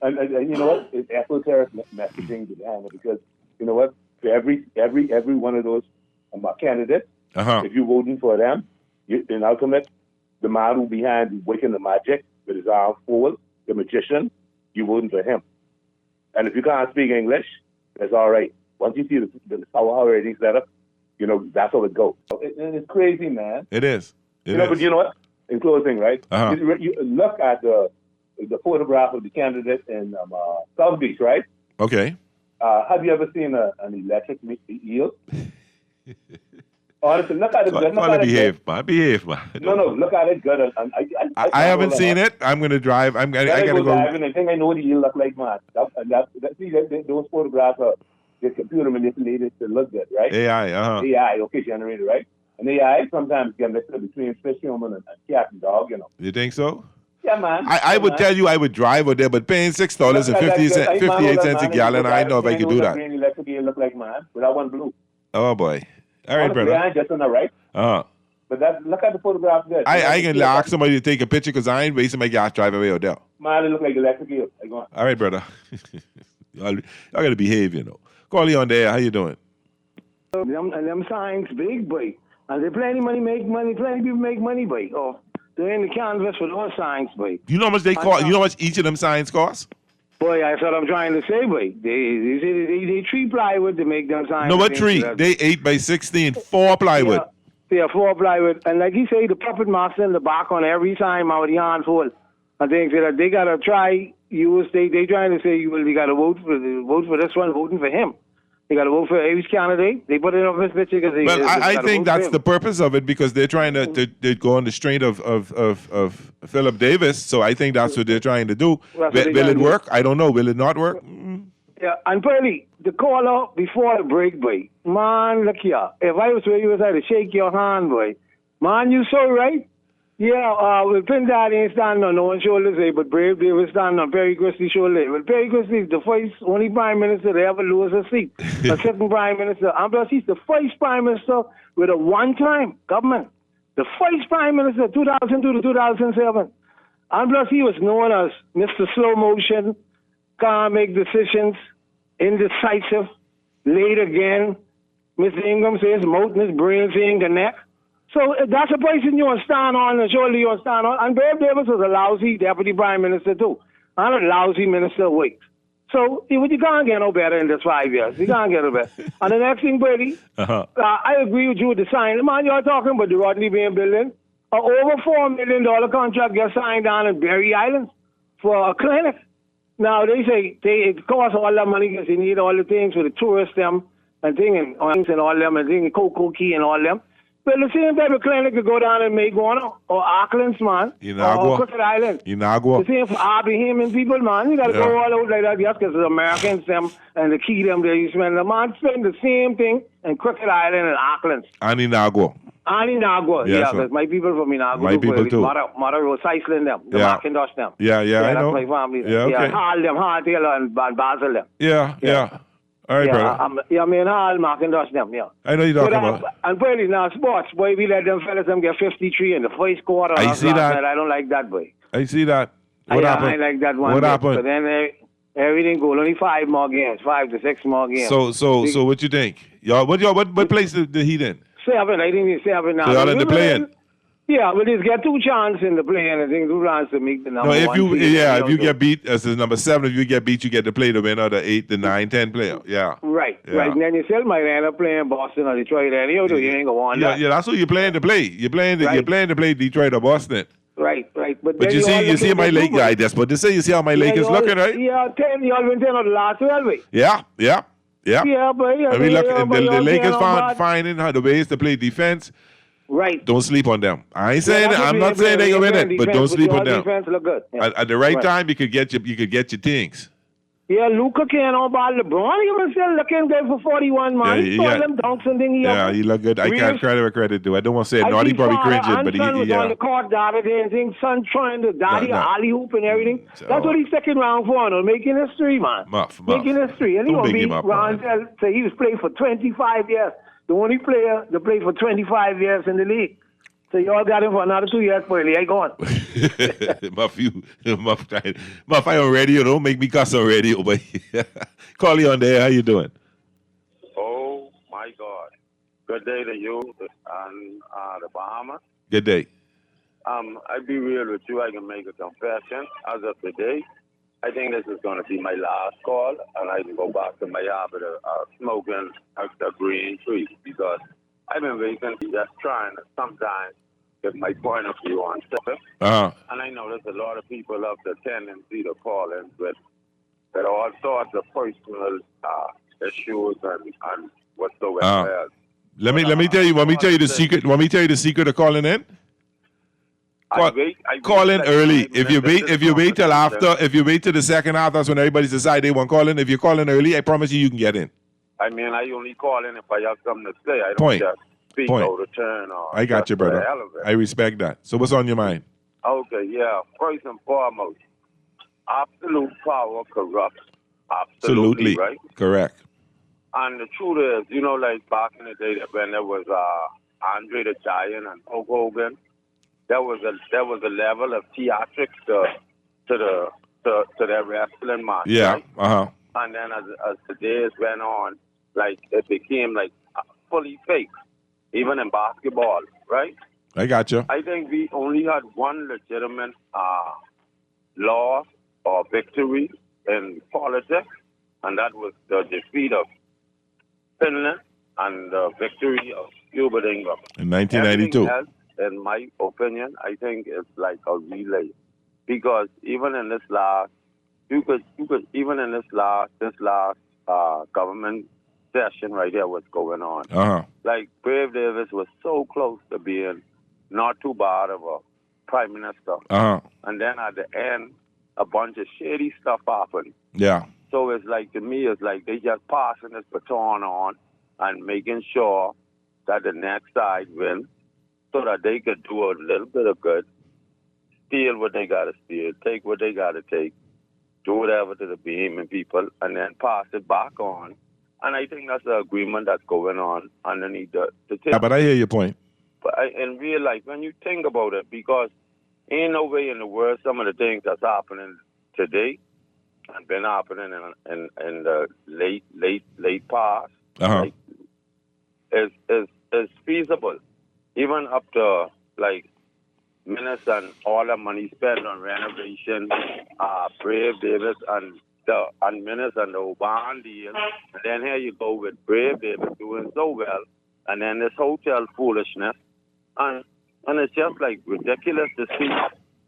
And you know what? It's esoteric messaging behind it because you know what? For every one of those candidates, if you're voting for them, in ultimate, the man who behind working the magic with his arm forward, the magician, you're voting for him. And if you can't speak English, that's all right. Once you see how everything's set up, you know that's how it goes. It's crazy, man. It is. But you know what? In closing, right? You look at the photograph of the candidate in South Beach, right? Okay. Have you ever seen an electric eel? Honestly, look at it. Behave, man. No, look at it good. I haven't seen it. I'm going to drive. I got to go. Driving. I think I know the eel look like, man. Those photographs are the computer manipulated to look good, right? AI, AI, okay, generated, right? And AI sometimes get mixed up between fish, human, and cat and dog, you know. You think so? Yeah, man. I would tell you I would drive over there, but paying $6.58 a gallon, I don't know if I could do that. Green electric eel look like, man, but I want blue. Oh, boy. All right, honestly, brother. I ain't just on the right. But look at the photograph there. I can ask somebody to take a picture because I ain't wasting my gas driving away out there. Man, it look like electric eel. All right, brother. Y'all got to behave, you know. Call you on there. How you doing? Them signs big, boy. And they plenty people make money, boy. Oh, they're in the canvas for those signs, boy. You know how much they cost? You know how much each of them signs cost? Boy, that's what I'm trying to say, boy. They 3 plywood to make them signs. No, what 3? They 8 by 16, 4 plywood. Yeah, 4 plywood. And like you say, the puppet master in the back on every sign out the hand full. I think that they gotta try use. They trying to say, well, we gotta vote for this one, voting for him. They got to vote for each candidate. They put it up his picture because Well, I think that's the purpose of it because they're trying to go on the strength of Philip Davis. So I think that's what they're trying to do. Will it work? I don't know. Will it not work? Yeah, and Pearlie, the caller before the break, boy. Man, look here. If I was where you was, I'd shake your hand, boy. Man, you so right. Yeah, well, Pindad ain't standing on no one's shoulders, but Brave Davis standing on Perry Christie's shoulder. Well, Perry Christie is the first, only prime minister to ever lose a seat. A sitting prime minister. And plus, he's the first prime minister with a one-time government. The first prime minister, 2002 to 2007. And plus, he was known as Mr. Slow Motion, can't make decisions, indecisive, late again. Mr. Ingram says mouth and his brains ain't connect. So that's a person you want to stand on, and surely you want to stand on. And Brave Davis was a lousy deputy prime minister too, and a lousy minister of weight. So you can't get no better in this 5 years. You can't get no better. And the next thing, Brady, I agree with you with the sign. Man, you're talking about the Rodney Bain building. Over $4 million contract gets signed down in Berry Island for a clinic. Now, they say it costs all that money because they need all the things for the tourists, them, and all them, and Cocoa Key and all them. But the same type of clinic could go down in Maguana or Auckland's, man. Or Crooked Island. Inagua. The same for Abrahamian people, man. You got to go all out like that just because the Americans, them, and the key them, they spend. The man spend the same thing in Crooked Island and Auckland. And Inagua. And Inagua, yeah, because my people from Inagua. My people too. Mother Rose Iceland, them. The Macintosh, them. Yeah, I know. That's my family. Yeah, okay. Hall, them, Hall Taylor, and Basil, them. Yeah. All right, brother. I mean, Hall, Macintosh, them, yeah. I know you're talking about. And Brady, now sports, boy, we let them fellas them get 53 in the first quarter. I see that. I don't like that, boy. I see that. What happened? I like that one. What happened? So then everything goes. Only 5 more games, 5 to 6 more games. So what you think? What place did the Heat in? 7. I think it's 7 now. So y'all in the play-in? Yeah, but just get 2 chances in the play-in. I think 2 chances to make the number if one. you get beat as the number 7, if you get beat, you get to play the winner, the 8, the 9, 10 player. Yeah. Right. And then you still might end up playing Boston or Detroit. And you ain't gonna want that. Yeah, that's what you're playing to play. You're playing to play Detroit or Boston. Right. But you see my Lake guy. That's what they say. You see how my Lake is looking, right? Yeah, 10. You all win 10 of the last 12 weeks. Yeah. Yeah, but the Lakers finding the ways to play defense. Right. Don't sleep on them. I'm not saying they can win it, but don't sleep on them. Defense look good. Yeah. At the right time, you could get your things. Yeah, Luka can't on ball LeBron. He was still looking good for 41, man. He saw them dunks and things. Yeah, he look good. I can't credit where credit due. I don't want to say it. Naughty probably cringing, but he was on the court the other day and things. Son trying to daddy alley hoop and everything. That's what he's second round for, no? Making history, man. Making history. And he gonna beat Ron say he was playing for 25 years. The only player to play for 25 years in the league. So y'all got him for another 2 years, Pearly. I go on. Muff, I on radio. Don't make me cuss on radio, but call you on there. How you doing? Oh, my God. Good day to you and the Bahamas. Good day. I'd be real with you. I can make a confession. As of today, I think this is going to be my last call, and I can go back to my habit of smoking a green tree because I've been recently just trying to sometimes get my point of view on stuff. And I know there's a lot of people have the tendency to call in with all sorts of personal issues and whatsoever. Let me tell you. Want me to tell you the secret? Want me to tell you the secret of calling in? Call in early. If you wait till the second half, that's when everybody's decided they want to call in. If you call in early, I promise you can get in. I mean, I only call in if I have something to say. I don't just speak out of turn. I got you, brother. I respect that. So what's on your mind? Okay, yeah. First and foremost, absolute power corrupts. Absolutely, right? Correct. And the truth is, like back in the day when there was Andre the Giant and Hulk Hogan, there was a level of theatrics to their wrestling match. Yeah. Right? And then as the days went on, it became fully fake, even in basketball, right? I got you. I think we only had one legitimate loss or victory in politics, and that was the defeat of Finland and the victory of Hubert Ingram. In 1992. Everything else, in my opinion, I think it's like a relay, because even in this last. Even in this last government session right here, what's going on? Brave Davis was so close to being not too bad of a prime minister, and then at the end, a bunch of shady stuff happened. Yeah. So to me, it's like they just passing this baton on and making sure that the next side wins, so that they could do a little bit of good, steal what they got to steal, take what they got to take, do whatever to the Bahamian people, and then pass it back on. And I think that's the agreement that's going on underneath the table. Yeah, but I hear your point. But in real life, when you think about it, because ain't no way in the world some of the things that's happening today and been happening in the late past like, is feasible. Even up to like minutes and all the money spent on renovation, Brave Davis and minutes and the Oban deal. And then here you go with Brave Davis doing so well, and then this hotel foolishness. And it's just like ridiculous to see.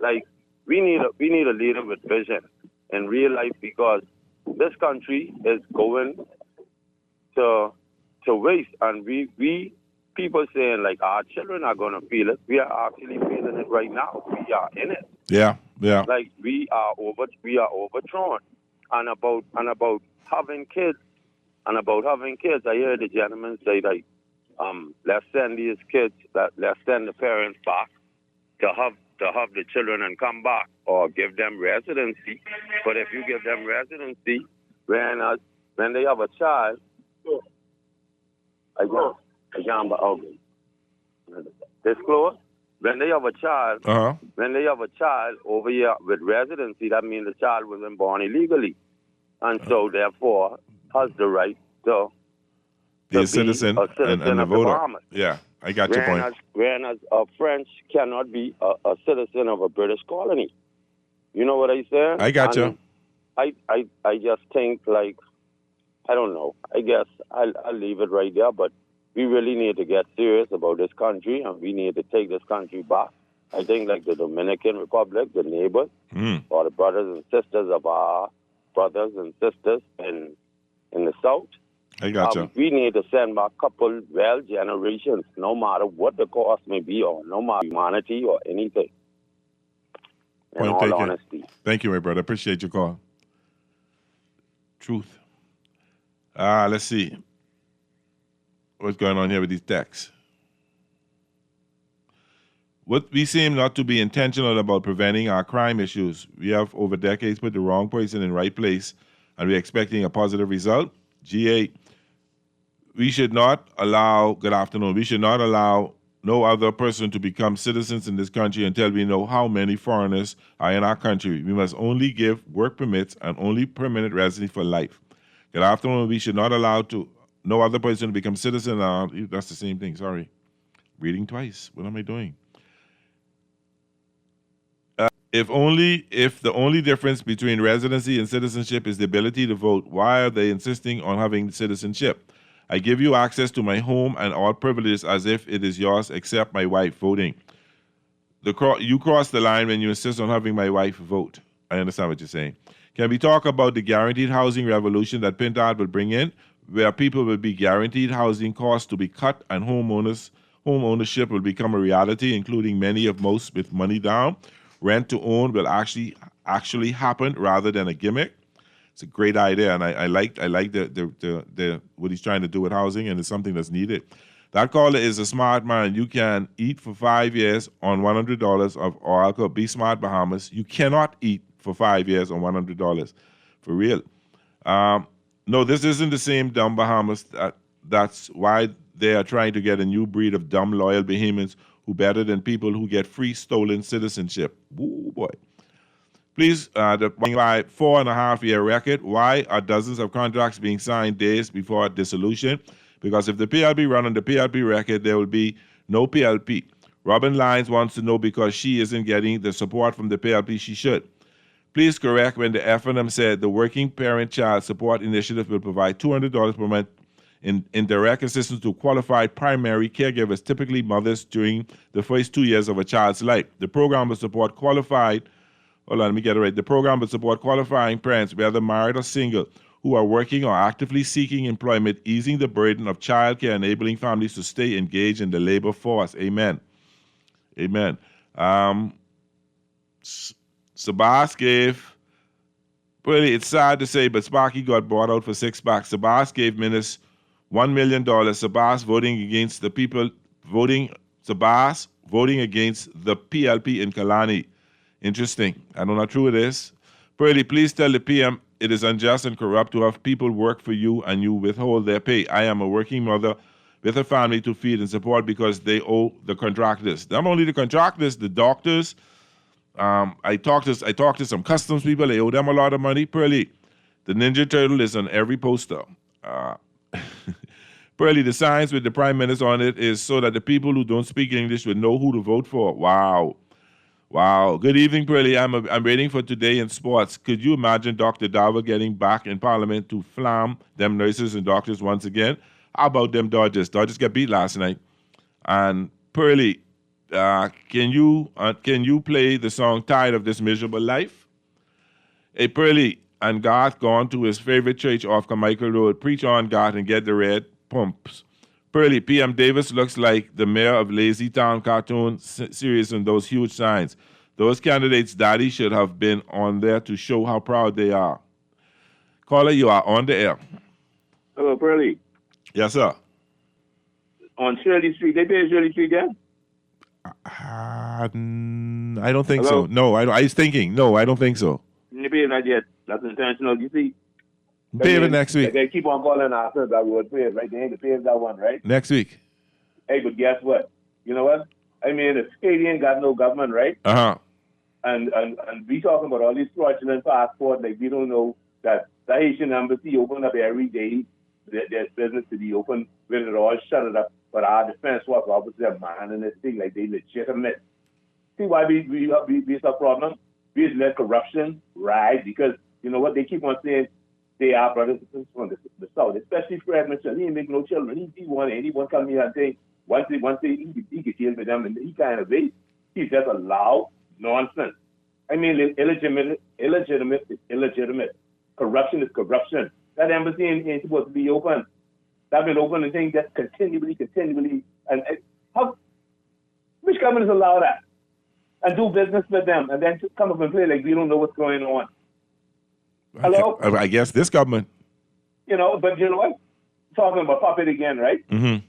Like we need a leader with vision in real life, because this country is going to waste, and we people saying like our children are going to feel it. We are actually feeling it right now. We are in it. Yeah. Like we are overthrown, and about having kids, I hear the gentleman say like, let's send these kids, let's send the parents back to have the children and come back, or give them residency. But if you give them residency, when they have a child, disclose. When they have a child over here with residency, that means the child wasn't born illegally, and so therefore has the right to be a citizen and a voter. Bahamas. Yeah, I got your point. Whereas a French cannot be a citizen of a British colony. You know what I say? I got you. I just think like, I don't know. I guess I'll leave it right there, but we really need to get serious about this country, and we need to take this country back. I think like the Dominican Republic, the neighbors, or the brothers and sisters of our brothers and sisters in the South. I got you. We need to send back a couple generations, no matter what the cost may be, or no matter humanity or anything. In all honesty. Thank you, my brother. Appreciate your call. Truth. Let's see. What's going on here with these texts? What we seem not to be intentional about preventing our crime issues. We have over decades put the wrong person in the right place, and we're expecting a positive result. G8. We should not allow, good afternoon, we should not allow no other person to become citizens in this country until we know how many foreigners are in our country. We must only give work permits and only permanent residency for life. Good afternoon, we should not allow no other person to become citizen. That's the same thing, sorry. Reading twice, what am I doing? If the only difference between residency and citizenship is the ability to vote, why are they insisting on having citizenship? I give you access to my home and all privileges as if it is yours except my wife voting. You cross the line when you insist on having my wife vote. I understand what you're saying. Can we talk about the guaranteed housing revolution that Pintard will bring in, where people will be guaranteed housing costs to be cut and home ownership will become a reality, including most with money down? Rent to own will actually happen rather than a gimmick. It's a great idea, and I like the what he's trying to do with housing, and it's something that's needed. That caller is a smart man. You can eat for 5 years on $100 of oil. Be Smart Bahamas. You cannot eat for 5 years on $100, for real. No, this isn't the same dumb Bahamas. That's why they are trying to get a new breed of dumb, loyal Bahamians who better than people who get free stolen citizenship. Woo, boy. Please, the 4.5-year record. Why are dozens of contracts being signed days before dissolution? Because if the PLP run on the PLP record, there will be no PLP. Robin Lyons wants to know because she isn't getting the support from the PLP she should. Please correct when the FNM said the Working Parent Child Support Initiative will provide $200 per month in direct assistance to qualified primary caregivers, typically mothers, during the first 2 years of a child's life. The program will support The program will support qualifying parents, whether married or single, who are working or actively seeking employment, easing the burden of childcare, enabling families to stay engaged in the labor force. Amen. Amen. Sabas gave, really, it's sad to say, but Sparky got bought out for $6. Sabas gave Minus $1 million. Sabas voting against the people, Tabas voting against the PLP in Kalani. Interesting. I don't know how true it is. Pearlie, please tell the PM it is unjust and corrupt to have people work for you and you withhold their pay. I am a working mother with a family to feed and support because they owe the contractors. Not only the contractors, the doctors. I talked to some customs people. They owe them a lot of money. Pearlie, the Ninja Turtle is on every poster. Pearlie, the signs with the Prime Minister on it is so that the people who don't speak English would know who to vote for. Wow. Good evening, Pearlie. I'm waiting for Today in Sports. Could you imagine Dr. Dawa getting back in Parliament to flam them nurses and doctors once again? How about them Dodgers? Dodgers got beat last night. And Pearlie, can you play the song Tired of This Miserable Life? Hey, Pearlie, and Garth gone to his favorite church off Carmichael Road. Preach on, Garth, and get the red pumps. Pearlie, PM Davis looks like the mayor of Lazy Town cartoon series and those huge signs. Those candidates' daddy should have been on there to show how proud they are. Caller, you are on the air. Hello, Pearlie. Yes, sir. On Shirley Street, they pay Shirley Street yet? I don't think Hello? so. No, I was thinking. No, I don't think so. They pay not yet. That's intentional. You see? Pay it next week. They keep on calling after that would pay it, right? They ain't the pay that one, right? Next week. Hey, but guess what? You know what? I mean, the state ain't got no government, right? Uh-huh. And we talking about all these fraudulent passports, like we don't know that the Haitian embassy open up every day. There's business to be open, when it all shut it up. But our defense force officers are manning this thing like they legitimate. See why we have a problem? We let corruption rise because you know what? They keep on saying they are brothers and sisters from the South, especially Fred Mitchell. He ain't make no children. He want anyone come here and say once he get deal with them and he kind of ways. He's just allow nonsense. I mean, illegitimate is illegitimate. Corruption is corruption. That embassy ain't supposed to be open. That's been open and things just continually, and how? Which governments allow that and do business with them and then come up and play like we don't know what's going on? Hello? I guess this government. You know, but you know what? Talking about puppet again, right? Mm-hmm.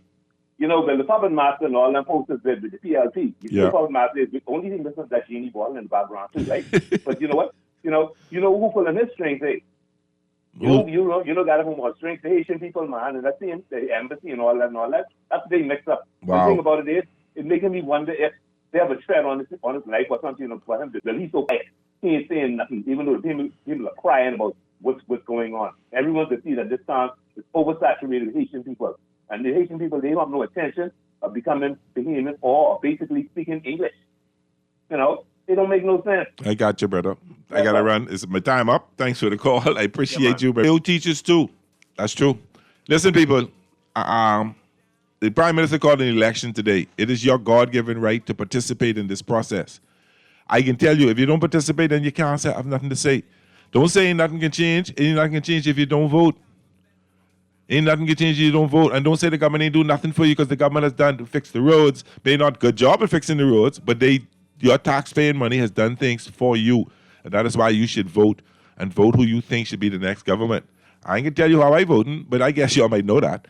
You know, the puppet master and all them posters with the PLP. Yeah. The puppet master is the only thing that's that genie ball in the background too, right? But you know what? You know who pulling his strings, eh? You know, got them more strength, the Haitian people, man, and that's the embassy and all that. That's the big mix up. Wow. The thing about it is, it's making me wonder if they have a threat on his life or something, for him to release so quiet. He ain't saying nothing, even though people are crying about what's going on. Everyone can see that this town is oversaturated with Haitian people. And the Haitian people, they don't have no intention of becoming Bahamian or basically speaking English. You know? It don't make no sense. I got you, brother. I got to run. Is my time up? Thanks for the call. I appreciate you, brother. You teachers, too. That's true. Listen, people. The Prime Minister called an election today. It is your God-given right to participate in this process. I can tell you, if you don't participate, then you can't say, I have nothing to say. Don't say nothing can change. Ain't nothing can change if you don't vote. Ain't nothing can change if you don't vote. And don't say the government ain't do nothing for you because the government has done to fix the roads. They not good job at fixing the roads, but your tax-paying money has done things for you. And that is why you should vote and vote who you think should be the next government. I ain't going to tell you how I voting, but I guess y'all might know that.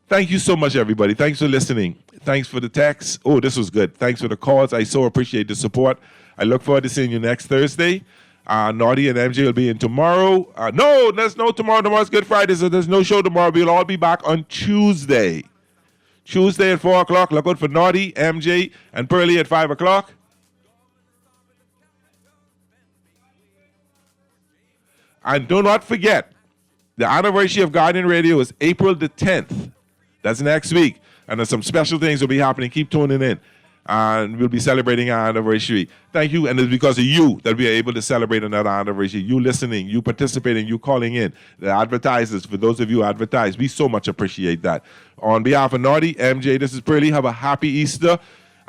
Thank you so much, everybody. Thanks for listening. Thanks for the text. Oh, this was good. Thanks for the calls. I so appreciate the support. I look forward to seeing you next Thursday. Naughty and MJ will be in tomorrow. No, there's no tomorrow. Tomorrow's Good Friday, so there's no show tomorrow. We'll all be back on Tuesday. Tuesday at 4 o'clock. Look out for Naughty, MJ, and Pearlie at 5 o'clock. And do not forget, the anniversary of Guardian Radio is April the 10th. That's next week. And there's some special things will be happening. Keep tuning in. And we'll be celebrating our anniversary. Thank you. And it's because of you that we are able to celebrate another anniversary. You listening, you participating, you calling in. The advertisers, for those of you who advertise, we so much appreciate that. On behalf of Naughty, MJ, this is Pearlie. Have a happy Easter.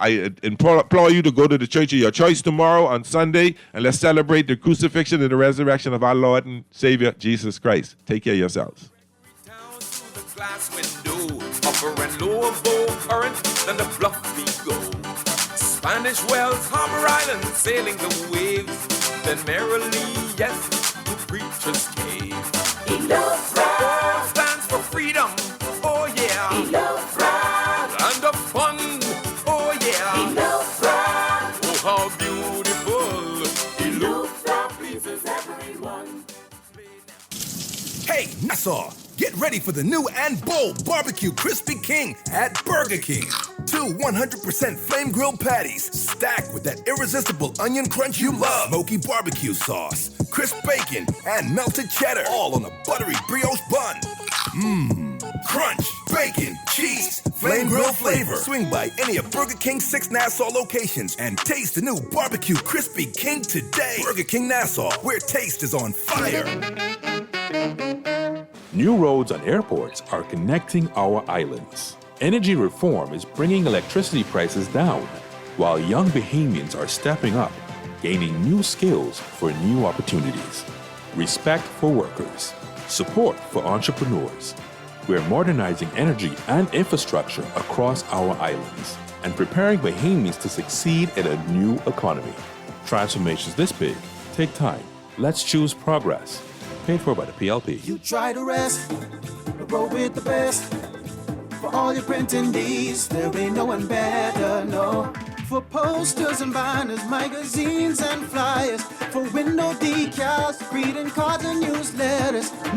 I implore you to go to the church of your choice tomorrow on Sunday, and let's celebrate the crucifixion and the resurrection of our Lord and Savior, Jesus Christ. Take care of yourselves. Glass window, upper and lower bow current, then the bluff we go. Spanish Wells, Harbor Island, sailing the waves. Then merrily, yes, the preacher's cave. He loves rock. Stands for freedom, oh yeah. He loves rock. Land of fun, oh Hey, Nassau, get ready for the new and bold Barbecue Crispy King at Burger King. 2 100% flame grilled patties stacked with that irresistible onion crunch you love. Smoky barbecue sauce, crisp bacon, and melted cheddar, all on a buttery brioche bun. Mmm, crunch, bacon, cheese, flame grilled flavor. Swing by any of Burger King's 6 Nassau locations and taste the new Barbecue Crispy King today. Burger King Nassau, where taste is on fire. New roads and airports are connecting our islands. Energy reform is bringing electricity prices down, while young Bahamians are stepping up, gaining new skills for new opportunities. Respect for workers. Support for entrepreneurs. We're modernizing energy and infrastructure across our islands and preparing Bahamians to succeed in a new economy. Transformations this big take time. Let's choose progress. Paid for by the PLP. You try to rest, roll with the best. For all your printing needs, there ain't no one better, no. For posters and banners, magazines and flyers. For window decals, greeting cards and newsletters.